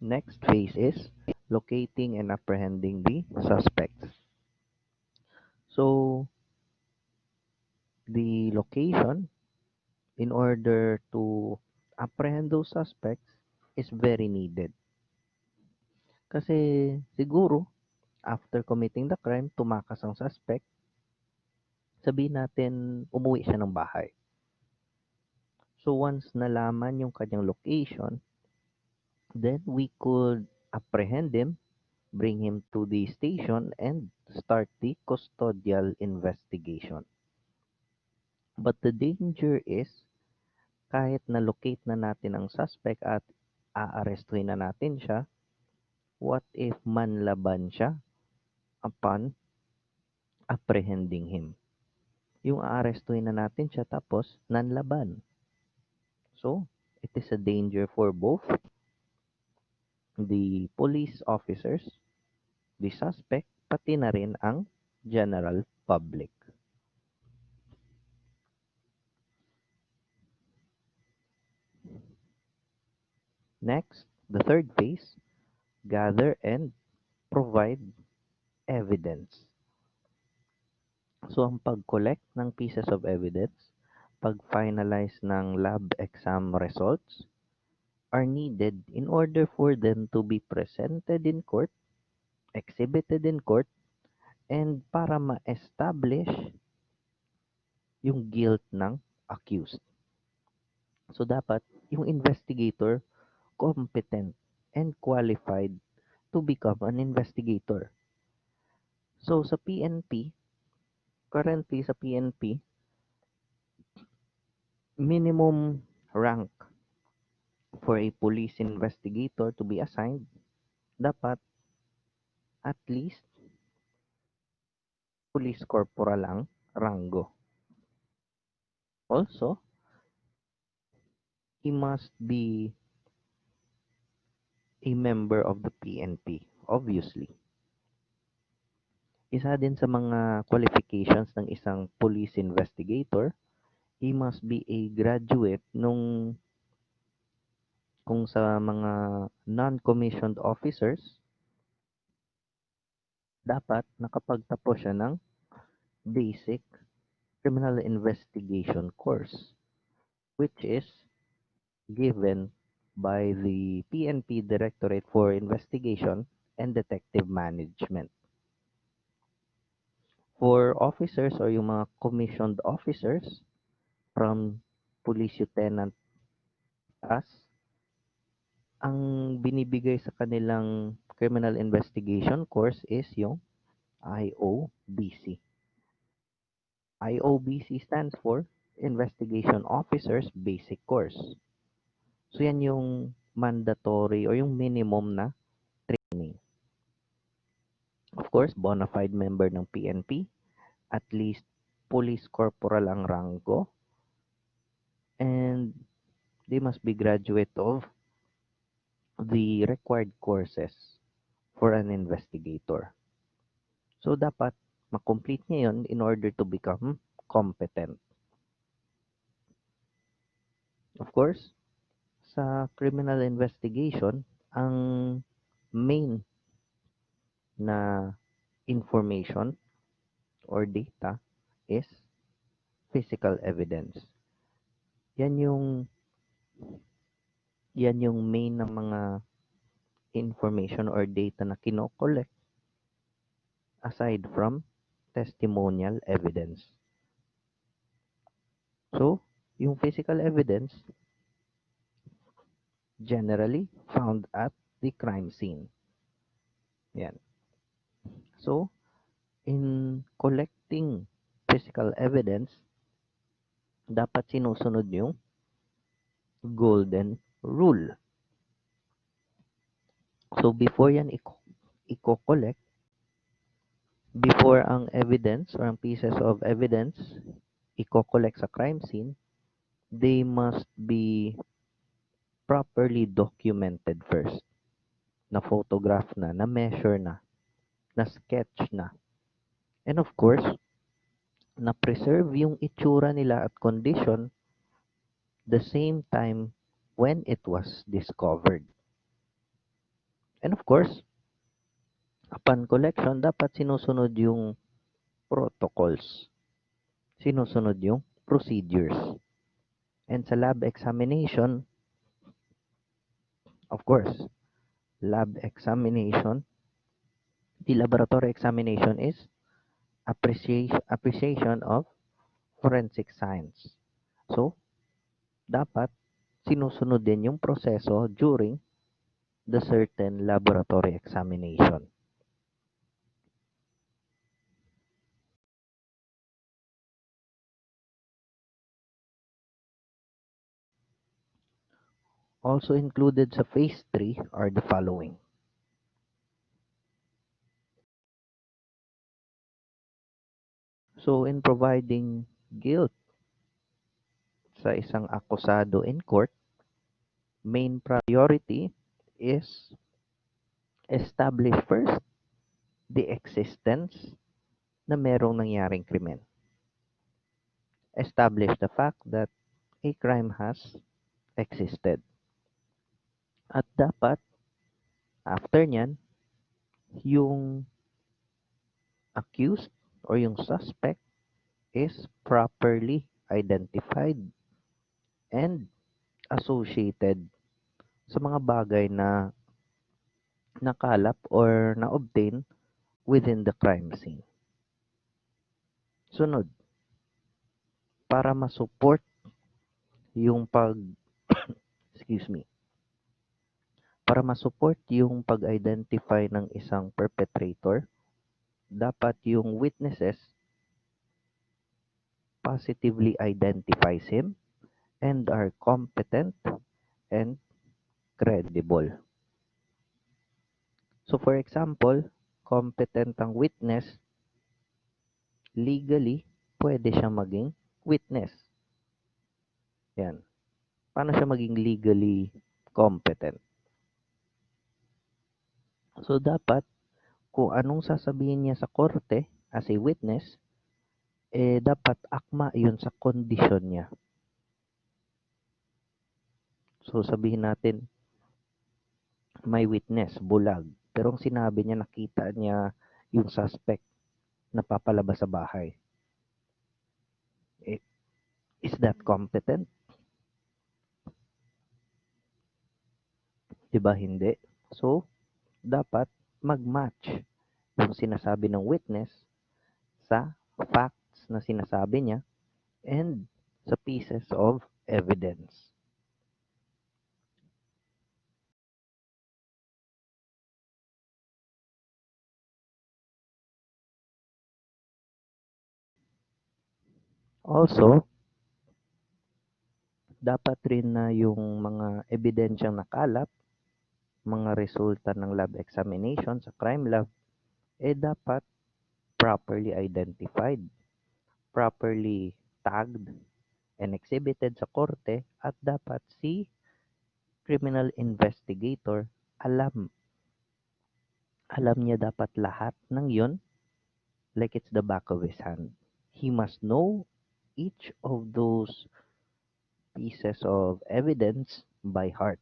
Next phase is locating and apprehending the suspects. So, the location in order to apprehend those suspects is very needed. Kasi siguro, after committing the crime, tumakas ang suspect, sabihin natin umuwi siya ng bahay. So once nalaman yung kanyang location, then we could apprehend him, bring him to the station, and start the custodial investigation. But the danger is, kahit na-locate na natin ang suspect at aarestuhin na natin siya, what if manlaban siya upon apprehending him? Yung aarestuhin na natin siya tapos nanlaban. So, it is a danger for both the police officers, the suspect, pati na rin ang general public. Next, the third phase, gather and provide evidence. So, ang pag-collect ng pieces of evidence, pag-finalize ng lab exam results, are needed in order for them to be presented in court, exhibited in court, and para ma-establish yung guilt ng accused. So, dapat yung investigator competent and qualified to become an investigator. So, sa PNP, currently sa PNP, minimum rank for a police investigator to be assigned, dapat at least police corporal ang rango. Also, he must be a member of the PNP, obviously. Isa din sa mga qualifications ng isang police investigator he must be a graduate nung kung sa mga non-commissioned officers, dapat nakapagtapos siya ng basic criminal investigation course, which is given by the PNP Directorate for Investigation and Detective Management. For officers or yung mga commissioned officers from police lieutenant as ang binibigay sa kanilang criminal investigation course is yung IOBC. IOBC stands for Investigation Officers Basic Course. So yan yung mandatory or yung minimum na training. Of course, bona fide member ng PNP, at least police corporal ang rango, and they must be graduate of the required courses for an investigator. So dapat makomplete niya yun in order to become competent. Of course, sa criminal investigation, ang main na information or data is physical evidence. Yan yung main ng mga information or data na kino-collect aside from testimonial evidence. So, yung physical evidence generally found at the crime scene. Yan. So, in collecting physical evidence, dapat sinusunod yung golden rule. So, before yan i-collect, before ang evidence or ang pieces of evidence i-collect sa crime scene, they must be properly documented first. Na photograph na measure na sketch na. And of course, na preserve yung itsura nila at condition the same time when it was discovered. And of course, upon collection, dapat sinusunod yung protocols. Sinusunod yung procedures. And sa lab examination, of course, lab examination, the laboratory examination is appreciation of forensic science. So, dapat sinusunod din yung proseso during the certain laboratory examination. Also included sa phase 3 are the following. So, in providing guilt sa isang akusado in court, main priority is establish first the existence na merong nangyaring krimen. Establish the fact that a crime has existed. At dapat, after nyan, yung accused or yung suspect is properly identified and associated sa mga bagay na nakalap or na-obtain within the crime scene. Sunod, para ma-support yung excuse me, para ma-support yung pag-identify ng isang perpetrator, dapat yung witnesses positively identifies him and are competent and credible. So for example, competent ang witness, legally, pwede siya maging witness. Yan. Paano siya maging legally competent? So dapat, kung anong sasabihin niya sa korte as a witness, dapat akma yun sa kondisyon niya. So, sabihin natin, may witness, bulag. Pero ang sinabi niya, nakita niya yung suspect na papalabas sa bahay. Eh, is that competent? Diba hindi? So, dapat mag-match yung sinasabi ng witness sa facts na sinasabi niya and sa pieces of evidence. Also, dapat rin na yung mga ebidensyang nakalap, mga resulta ng lab examination sa crime lab, dapat properly identified, properly tagged, and exhibited sa korte at dapat si criminal investigator alam alam niya dapat lahat ng yun like it's the back of his hand. He must know each of those pieces of evidence by heart.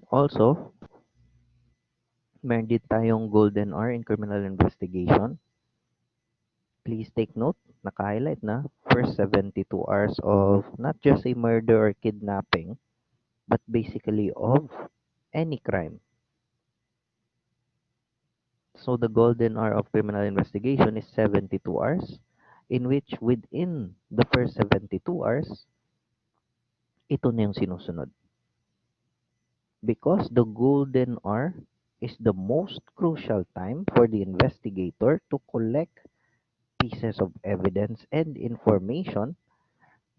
Also, meron din tayong golden hour in criminal investigation. Please take note, naka-highlight na first 72 hours of not just a murder or kidnapping, but basically of any crime. So the golden hour of criminal investigation is 72 hours, in which within the first 72 hours, ito na yung sinusunod. Because the golden hour is the most crucial time for the investigator to collect pieces of evidence and information,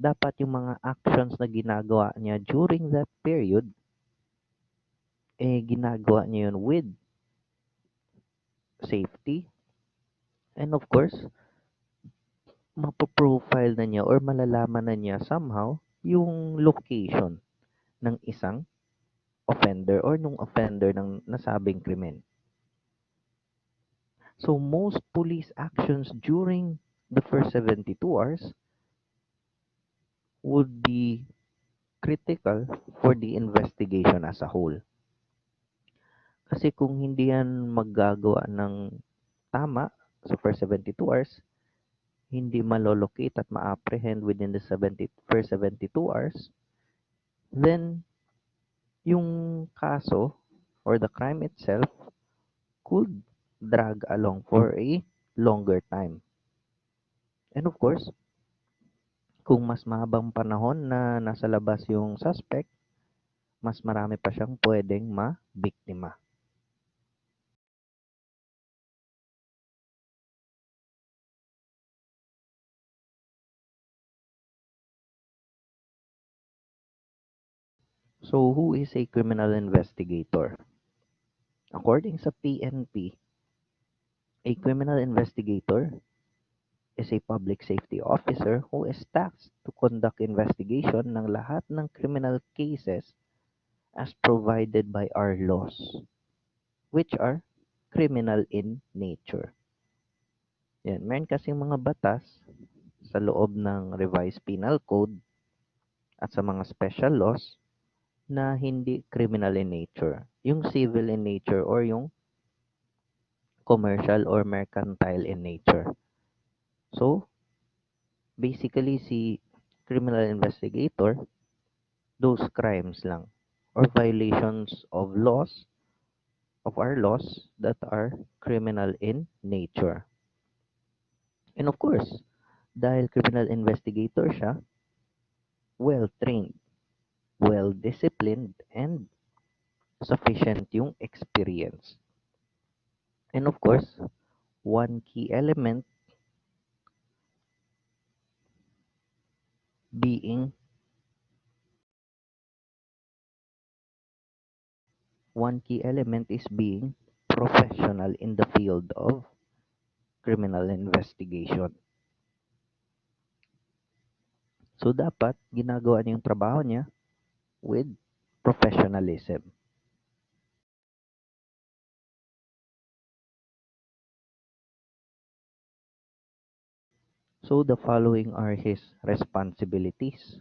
dapat yung mga actions na ginagawa niya during that period, ginagawa niya yun with safety. And of course, mapoprofile na niya or malalaman na niya somehow yung location ng isang offender or nung offender ng nasabing krimen. So most police actions during the first 72 hours would be critical for the investigation as a whole. Kasi kung hindi yan maggagawa ng tama sa first 72 hours, hindi malolocate at ma-apprehend within the first 72 hours, then yung kaso or the crime itself could drag along for a longer time. And of course, kung mas mahabang panahon na nasa labas yung suspect, mas marami pa siyang pwedeng ma-biktima. So, who is a criminal investigator? According sa PNP, a criminal investigator is a public safety officer who is tasked to conduct investigation ng lahat ng criminal cases as provided by our laws, which are criminal in nature. Yan, meron kasing mga batas sa loob ng revised penal code at sa mga special laws na hindi criminal in nature. Yung civil in nature or yung commercial or mercantile in nature. So, basically si criminal investigator, those crimes lang or violations of laws, of our laws that are criminal in nature. And of course, dahil criminal investigator siya, well-trained, well-disciplined, and sufficient yung experience. And of course, one key element being one key element is being professional in the field of criminal investigation. So, dapat ginagawa niya yung trabaho niya with professionalism. So, the following are his responsibilities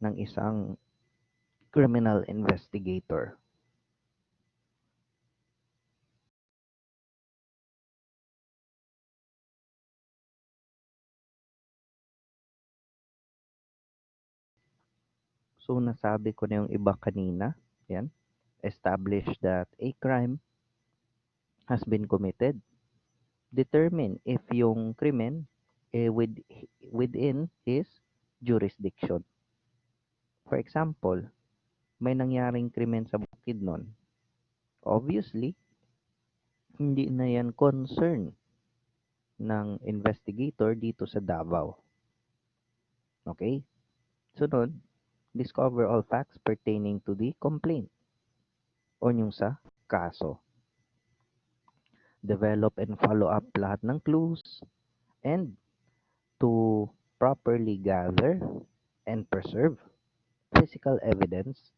ng isang criminal investigator. So, nasabi ko na yung iba kanina. Yan. Establish that a crime has been committed. Determine if yung krimen within his jurisdiction. For example, may nangyaring krimen sa Bukidnon. Obviously, hindi na yan concern ng investigator dito sa Davao. Okay? Sunod, discover all facts pertaining to the complaint o yung sa kaso. Develop and follow up lahat ng clues and to properly gather and preserve physical evidence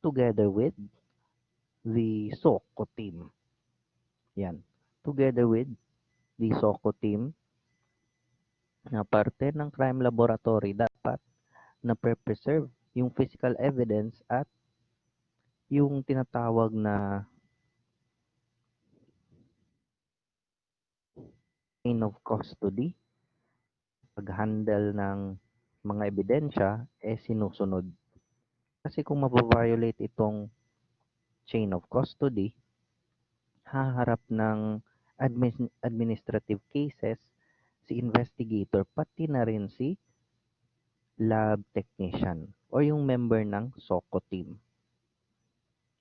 together with the SOCO team. Yan. Together with the SOCO team na parte ng crime laboratory dapat na preserve yung physical evidence at yung tinatawag na chain of custody, pag-handle ng mga ebidensya, sinusunod. Kasi kung mababiolate itong chain of custody, haharap ng administrative cases si investigator, pati na rin si lab technician o yung member ng SOCO team.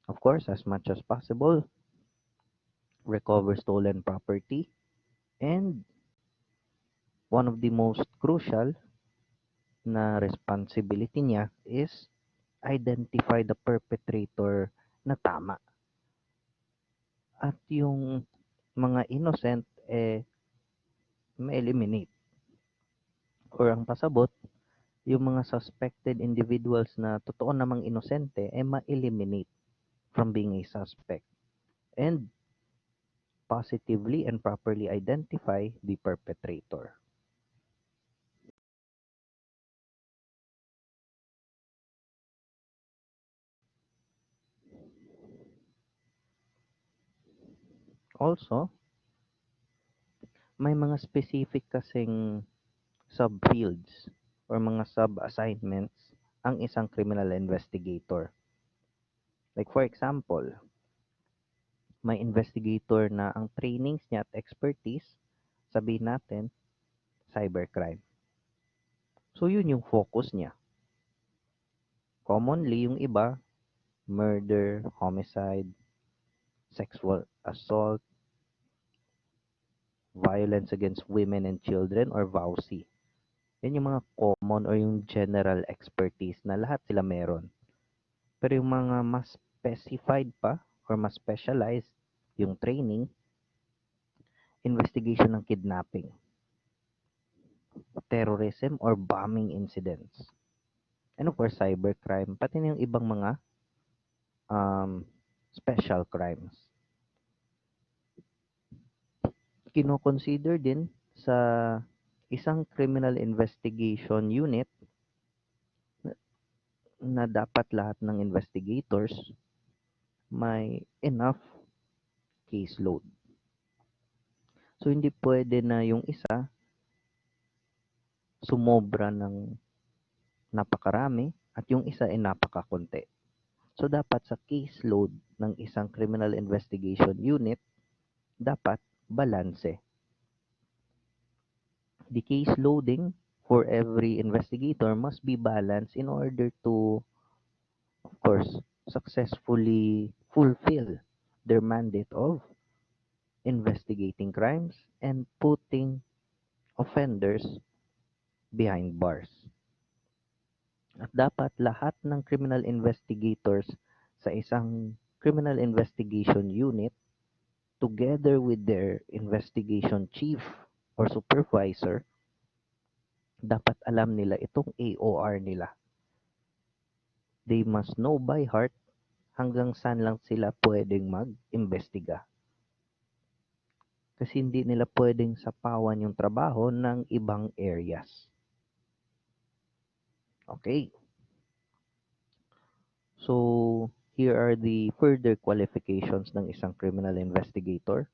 Of course, as much as possible, recover stolen property, and one of the most crucial na responsibility niya is identify the perpetrator na tama. At yung mga innocent, ma-eliminate. Or ang pasabot, yung mga suspected individuals na totoo namang inosente, ma-eliminate from being a suspect. And positively and properly identify the perpetrator. Also, may mga specific kasing subfields or mga sub-assignments ang isang criminal investigator. Like for example, may investigator na ang trainings niya at expertise, sabihin natin, cybercrime. So yun yung focus niya. Commonly, yung iba, murder, homicide, sexual assault, violence against women and children, or VAUSI. Yan yung mga common or yung general expertise na lahat sila meron. Pero yung mga mas specified pa or mas specialized, yung training, investigation ng kidnapping, terrorism or bombing incidents, and of course cybercrime, pati na yung ibang mga special crimes. Kino-consider din sa isang criminal investigation unit na dapat lahat ng investigators may enough caseload. So, hindi pwede na yung isa sumobra ng napakarami at yung isa ay napakakunti. So, dapat sa caseload ng isang criminal investigation unit, dapat balanse. The case loading for every investigator must be balanced in order to, of course, successfully fulfill their mandate of investigating crimes and putting offenders behind bars. At dapat lahat ng criminal investigators sa isang criminal investigation unit together with their investigation chief or supervisor dapat alam nila itong AOR nila. They must know by heart hanggang saan lang sila pwedeng mag-imbestiga. Kasi hindi nila pwedeng sapawan yung trabaho ng ibang areas. Okay. So, here are the further qualifications ng isang criminal investigator.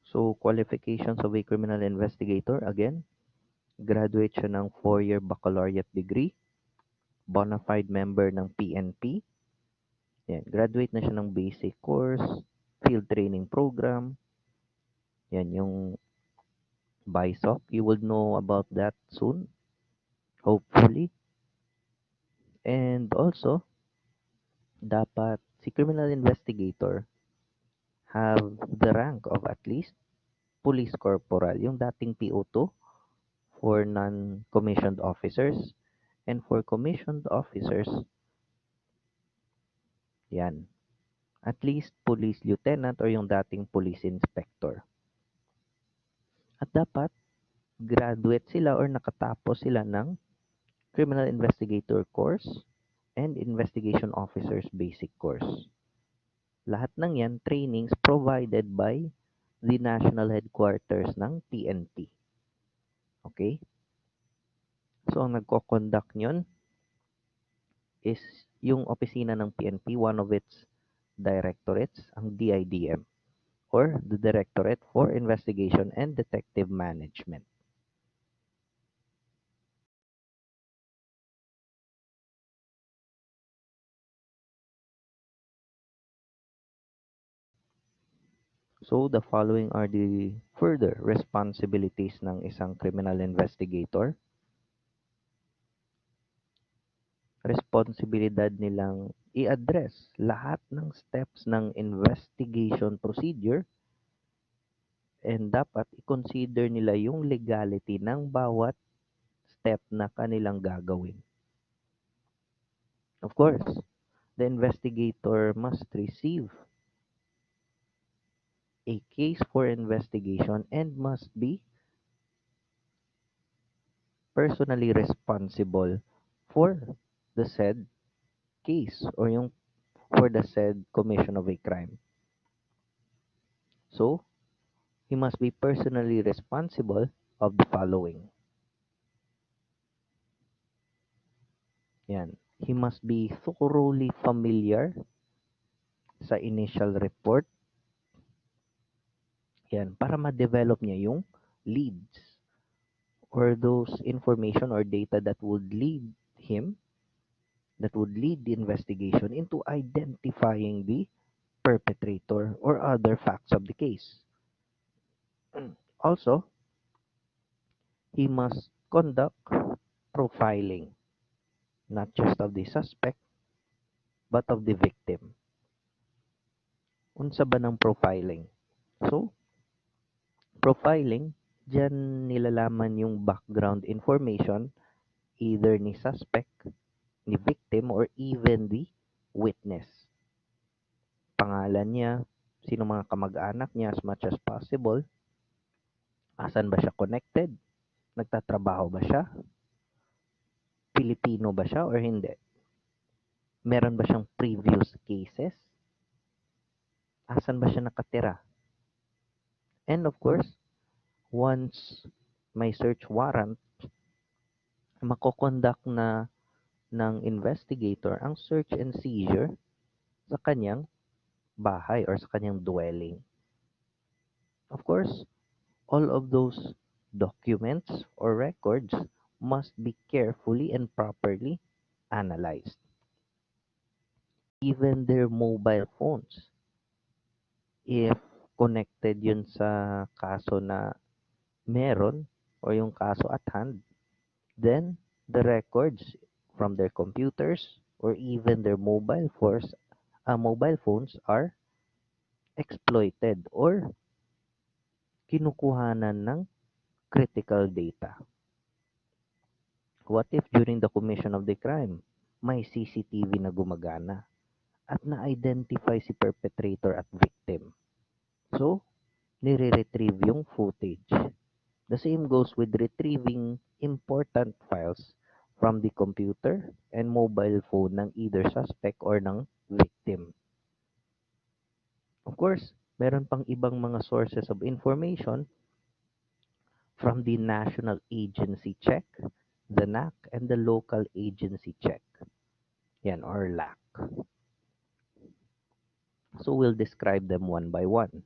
So, qualifications of a criminal investigator, again, graduate siya ng 4-year baccalaureate degree, bona fide member ng PNP, yan, graduate na siya ng basic course, field training program, yan, yung BISOC, you will know about that soon, hopefully. And also, dapat si criminal investigator have the rank of at least police corporal, yung dating PO2 for non-commissioned officers. And for commissioned officers, yan, at least police lieutenant or yung dating police inspector. At dapat graduate sila or nakatapos sila ng criminal investigator course and investigation officers basic course. Lahat ng yan trainings provided by the national headquarters ng PNP. Okay? So, ang nagko-conduct nyon is yung opisina ng PNP, one of its directorates, ang DIDM, or the Directorate for Investigation and Detective Management. So, the following are the further responsibilities ng isang criminal investigator. Responsibilidad nilang i-address lahat ng steps ng investigation procedure and dapat i-consider nila yung legality ng bawat step na kanilang gagawin. Of course, the investigator must receive a case for investigation and must be personally responsible for the said case or yung for the said commission of a crime. So, he must be personally responsible of the following. Yan. He must be thoroughly familiar sa initial report. Yan. Para ma-develop niya yung leads or those information or data that would lead him, that would lead the investigation into identifying the perpetrator or other facts of the case. Also, he must conduct profiling, not just of the suspect, but of the victim. Unsa ba ng profiling? So, profiling, diyan nilalaman yung background information either ni suspect, ni victim, or even the witness. Pangalan niya, sino mga kamag-anak niya as much as possible, asan ba siya connected, nagtatrabaho ba siya, Pilipino ba siya or hindi, meron ba siyang previous cases, asan ba siya nakatira. And of course, once may search warrant, makokonduct na ng investigator ang search and seizure sa kanyang bahay or sa kanyang dwelling. Of course, all of those documents or records must be carefully and properly analyzed. Even their mobile phones, if connected yun sa kaso na meron, or yung kaso at hand, then the records from their computers or even their mobile phones are exploited or kinukuhanan ng critical data. What if during the commission of the crime, may CCTV na gumagana at na-identify si perpetrator at victim? So, nire-retrieve yung footage. The same goes with retrieving important files from the computer and mobile phone ng either suspect or ng victim. Of course, meron pang ibang mga sources of information from the National Agency Check, the NAC, and the Local Agency Check. Yan, or LAC. So we'll describe them one by one.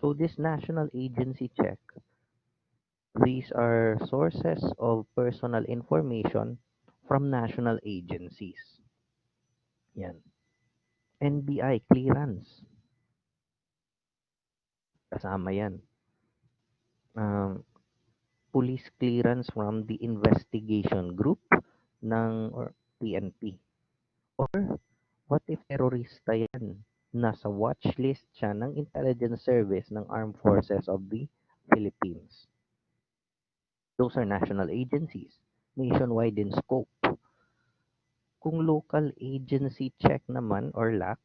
So this National Agency Check, these are sources of personal information from national agencies. Yan. NBI clearance. Kasama yan. Um, Police clearance from the investigation group ng or PNP. Or what if terorista yan? Nasa watch list siya ng intelligence service ng Armed Forces of the Philippines. Those are national agencies, nationwide in scope. Kung local agency check naman or lack,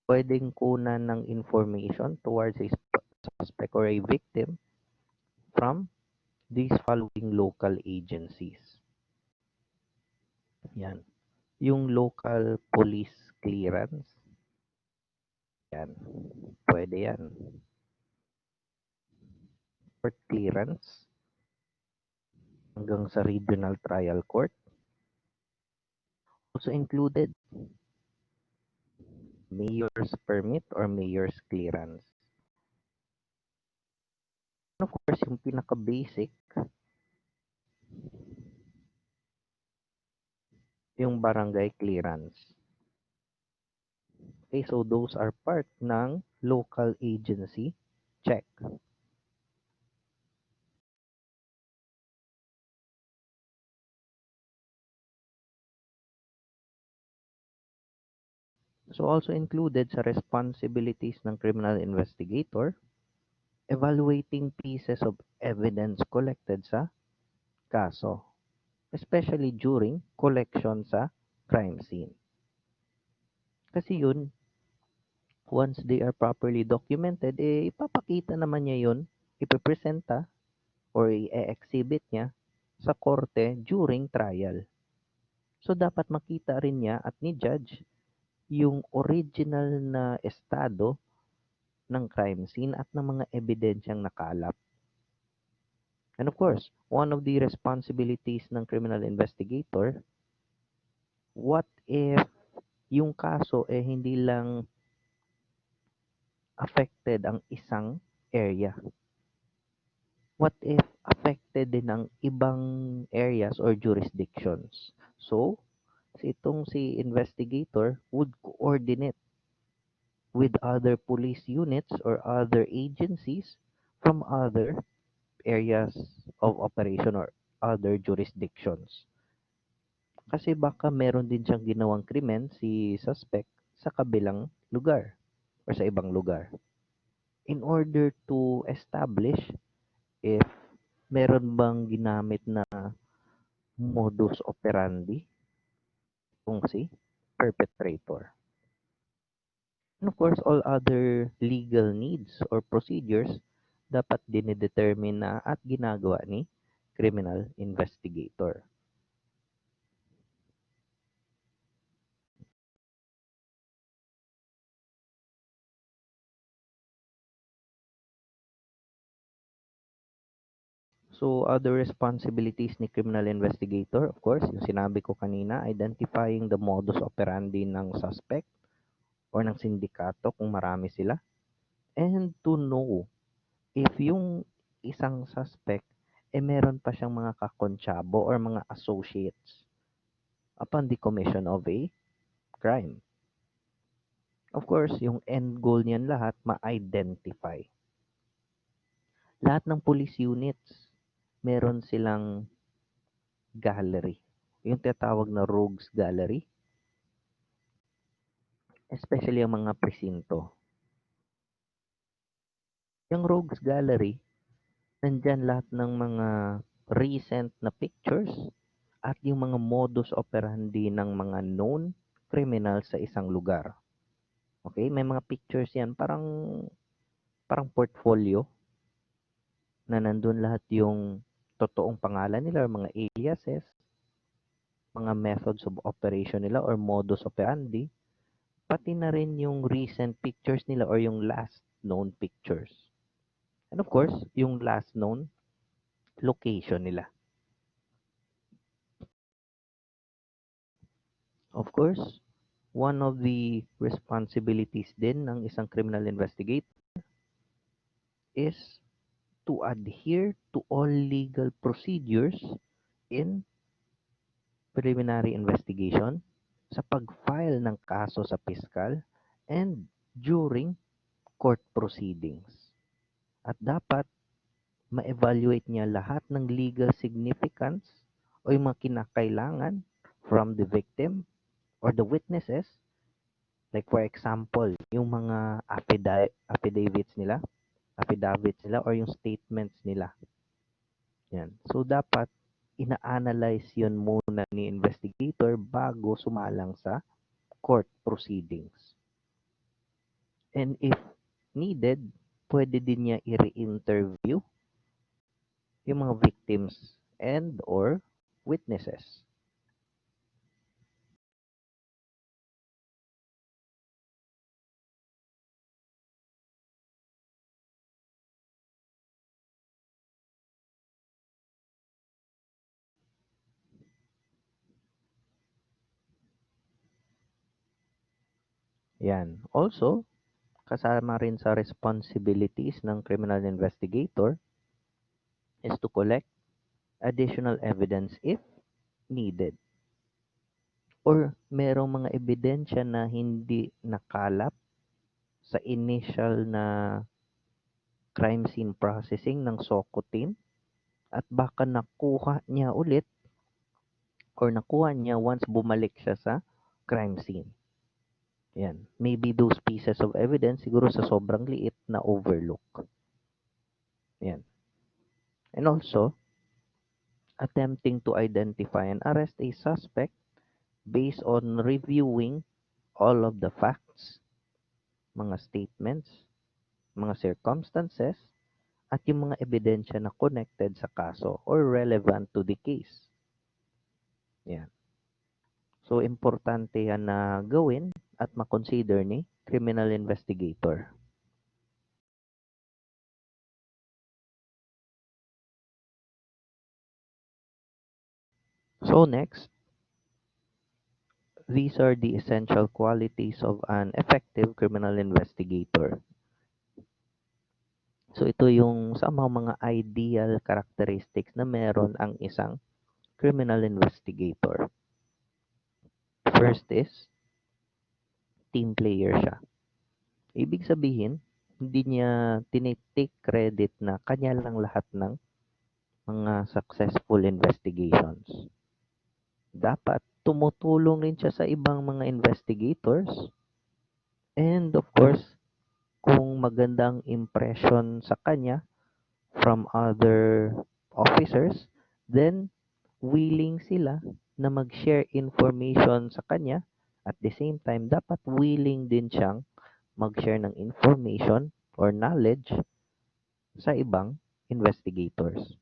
pwedeng kunan ng information towards a suspect or a victim from these following local agencies. Yan. Yung local police clearance, yan. Pwede yan. Court clearance, hanggang sa regional trial court. Also included, mayor's permit or mayor's clearance. And of course, yung pinaka-basic, yung barangay clearance. Okay, so those are part ng local agency check. So also included sa responsibilities ng criminal investigator, evaluating pieces of evidence collected sa kaso, especially during collection sa crime scene. Kasi yun, once they are properly documented, ipapakita naman niya yun, ipipresenta or i-exhibit niya sa korte during trial. So dapat makita rin niya at ni judge yung original na estado ng crime scene at ng mga ebidensyang nakalap. And of course, one of the responsibilities ng criminal investigator, what if yung kaso hindi lang affected ang isang area? What if affected din ang ibang areas or jurisdictions? So, si investigator would coordinate with other police units or other agencies from other areas of operation or other jurisdictions. Kasi baka meron din siyang ginawang krimen si suspect sa kabilang lugar or sa ibang lugar. In order to establish if meron bang ginamit na modus operandi kung si perpetrator. And of course, all other legal needs or procedures dapat dinedetermine na at ginagawa ni criminal investigator. So, other responsibilities ni criminal investigator, of course, yung sinabi ko kanina, identifying the modus operandi ng suspect or ng sindikato kung marami sila, and to know if yung isang suspect meron pa siyang mga kakontsabo or mga associates upon the commission of a crime. Of course, yung end goal niyan lahat, ma-identify. Lahat ng police units, meron silang gallery. Yung tinatawag na rogues gallery, especially ang mga presinto. Yung rogues gallery, nandyan lahat ng mga recent na pictures at yung mga modus operandi ng mga known criminals sa isang lugar. Okay? May mga pictures yan, parang portfolio na nandun lahat yung totoong pangalan nila or mga aliases, mga methods of operation nila or modus operandi, pati na rin yung recent pictures nila or yung last known pictures. And of course, yung last known location nila. Of course, one of the responsibilities din ng isang criminal investigator is to adhere to all legal procedures in preliminary investigation, sa pag-file ng kaso sa piskal, and during court proceedings. At dapat ma-evaluate niya lahat ng legal significance o yung mga kinakailangan from the victim or the witnesses. Like for example, yung mga affidavits nila or yung statements nila. Yan. So dapat ina-analyze yun muna ni investigator bago sumalang sa court proceedings. And if needed, pwede din niya i-re-interview yung mga victims and or witnesses. Yan. Also, kasama rin sa responsibilities ng criminal investigator is to collect additional evidence if needed. Or merong mga ebidensya na hindi nakalap sa initial na crime scene processing ng SOCO team at baka nakuha niya ulit or nakuha niya once bumalik siya sa crime scene. Yan. Maybe those pieces of evidence siguro sa sobrang liit na overlook. Yan. And also, attempting to identify and arrest a suspect based on reviewing all of the facts, mga statements, mga circumstances, at yung mga ebidensya na connected sa kaso or relevant to the case. Yan. So, importante yan na gawin at makonsider ni criminal investigator. So, next, these are the essential qualities of an effective criminal investigator. So, ito yung somehow mga ideal characteristics na meron ang isang criminal investigator. First is, team player siya. Ibig sabihin, hindi niya tinitake credit na kanya lang lahat ng mga successful investigations. Dapat tumutulong rin siya sa ibang mga investigators. And of course, kung magandang impression sa kanya from other officers, then willing sila na mag-share information sa kanya. At the same time, dapat willing din siyang mag-share ng information or knowledge sa ibang investigators.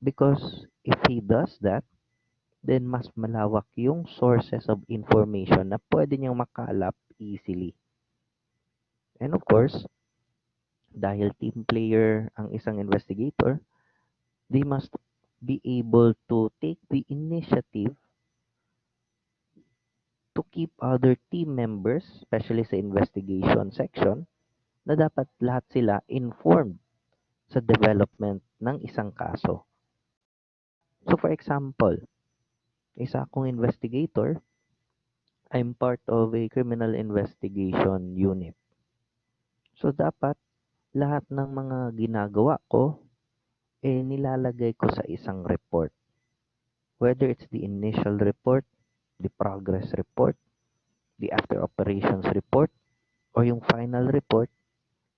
Because if he does that, then mas malawak yung sources of information na pwede niyang makalap easily. And of course, dahil team player ang isang investigator, they must be able to take the initiative to keep other team members, especially sa investigation section, na dapat lahat sila informed sa development ng isang kaso. So for example, isa akong investigator, I'm part of a criminal investigation unit. So dapat lahat ng mga ginagawa ko nilalagay ko sa isang report. Whether it's the initial report, the progress report, the after operations report, or yung final report,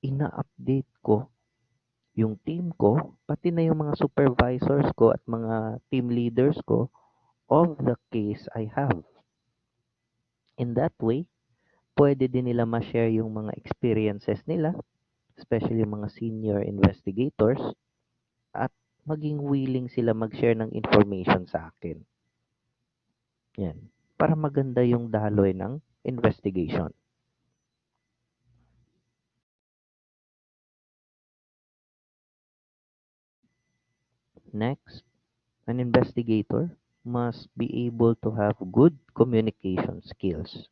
ina-update ko yung team ko, pati na yung mga supervisors ko at mga team leaders ko of the case I have. In that way, pwede din nila ma-share yung mga experiences nila, especially yung mga senior investigators, at maging willing sila mag-share ng information sa akin. Yan. Para maganda yung daloy ng investigation. Next, an investigator must be able to have good communication skills.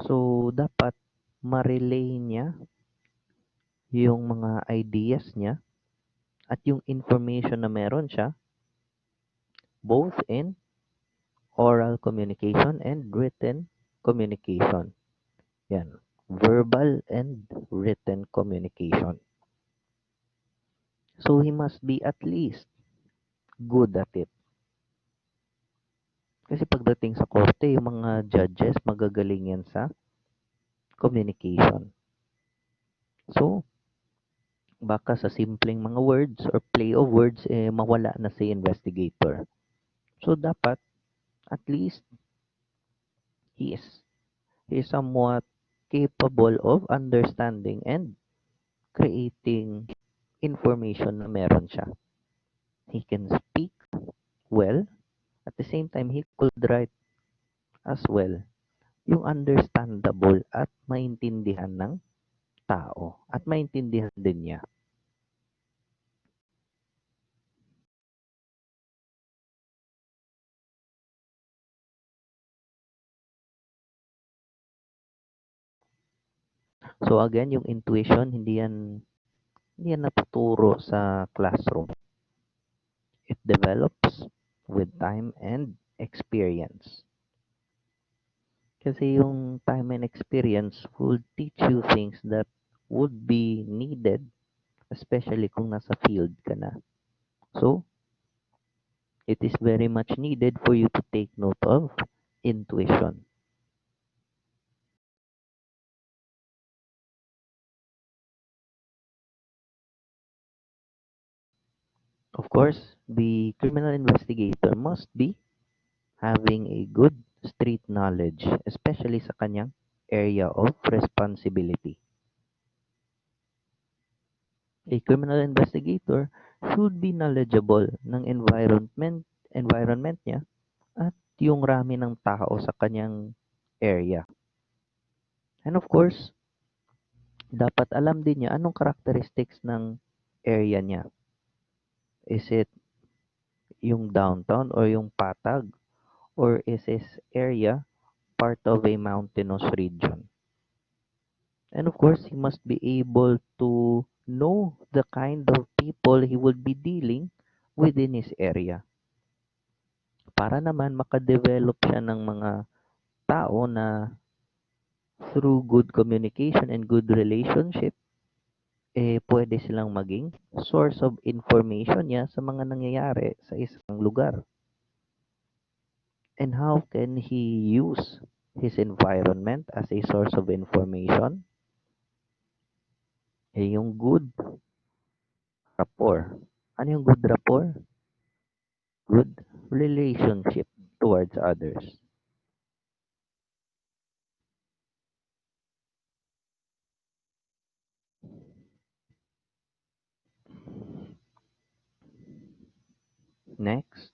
So, dapat ma-relay niya yung mga ideas niya at yung information na meron siya both in oral communication and written communication. Yan. Verbal and written communication. So, he must be at least good at it. Kasi pagdating sa korte, yung mga judges, magagaling yan sa communication. So, baka sa simpleng mga words or play of words, mawala na si investigator. So, dapat, at least, he is, he is somewhat capable of understanding and creating information na meron siya. He can speak well. At the same time, he could write as well. Yung understandable at maintindihan ng tao. At maintindihan din niya. So again, yung intuition, hindi yan natuturo sa classroom. It develops with time and experience. Kasi yung time and experience will teach you things that would be needed, especially kung nasa field ka na. So, it is very much needed for you to take note of intuition. Of course, the criminal investigator must be having a good street knowledge, especially sa kanyang area of responsibility. A criminal investigator should be knowledgeable ng environment niya at yung rami ng tao sa kanyang area. And of course, dapat alam din niya anong characteristics ng area niya. Is it yung downtown or yung patag? Or is this area part of a mountainous region? And of course, he must be able to know the kind of people he would be dealing within his area. Para naman makadevelop siya ng mga tao na through good communication and good relationship, pwede silang maging source of information niya sa mga nangyayari sa isang lugar. And how can he use his environment as a source of information? Yung good rapport. Ano yung good rapport? Good relationship towards others. Next,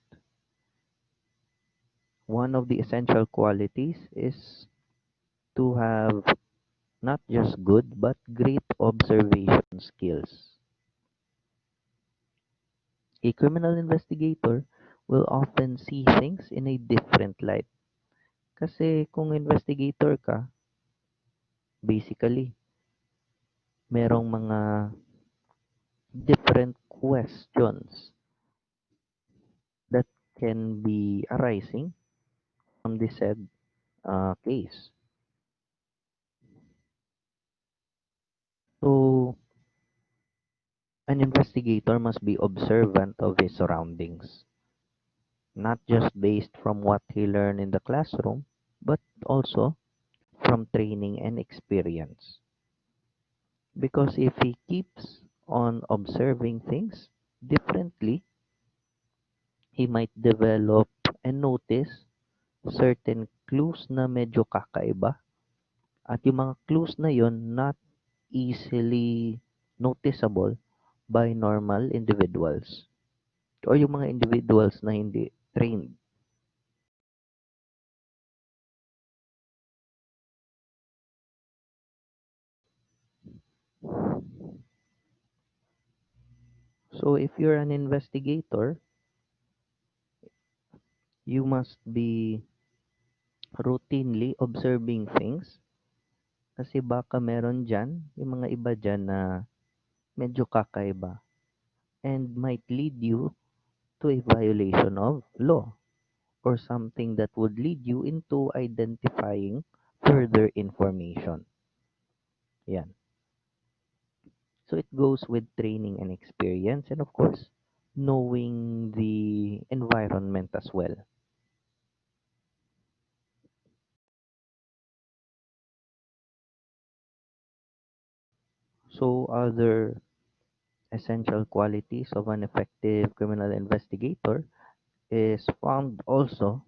one of the essential qualities is to have not just good but great observation skills. A criminal investigator will often see things in a different light. Kasi kung investigator ka, basically, merong mga different questions that can be arising from the said case. So, an investigator must be observant of his surroundings, not just based from what he learned in the classroom, but also from training and experience. Because if he keeps on observing things differently, he might develop and notice certain clues na medyo kakaiba. At yung mga clues na yon not easily noticeable by normal individuals or yung mga individuals na hindi trained. So if you're an investigator, you must be routinely observing things kasi baka meron dyan, yung mga iba dyan na medyo kakaiba and might lead you to a violation of law or something that would lead you into identifying further information. Yan. So it goes with training and experience and of course, knowing the environment as well. So other essential qualities of an effective criminal investigator is found also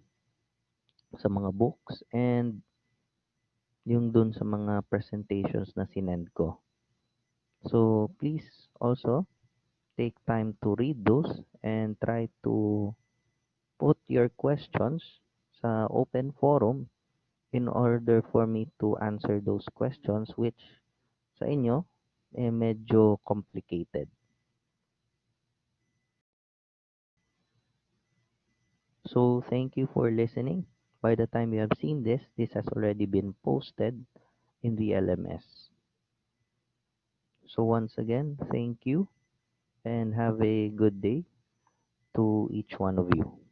sa mga books and yung dun sa mga presentations na sinend ko. So please also take time to read those and try to put your questions sa open forum in order for me to answer those questions which sa inyo medyo complicated. So thank you for listening. By the time you have seen this, this has already been posted in the LMS. So once again, thank you and have a good day to each one of you.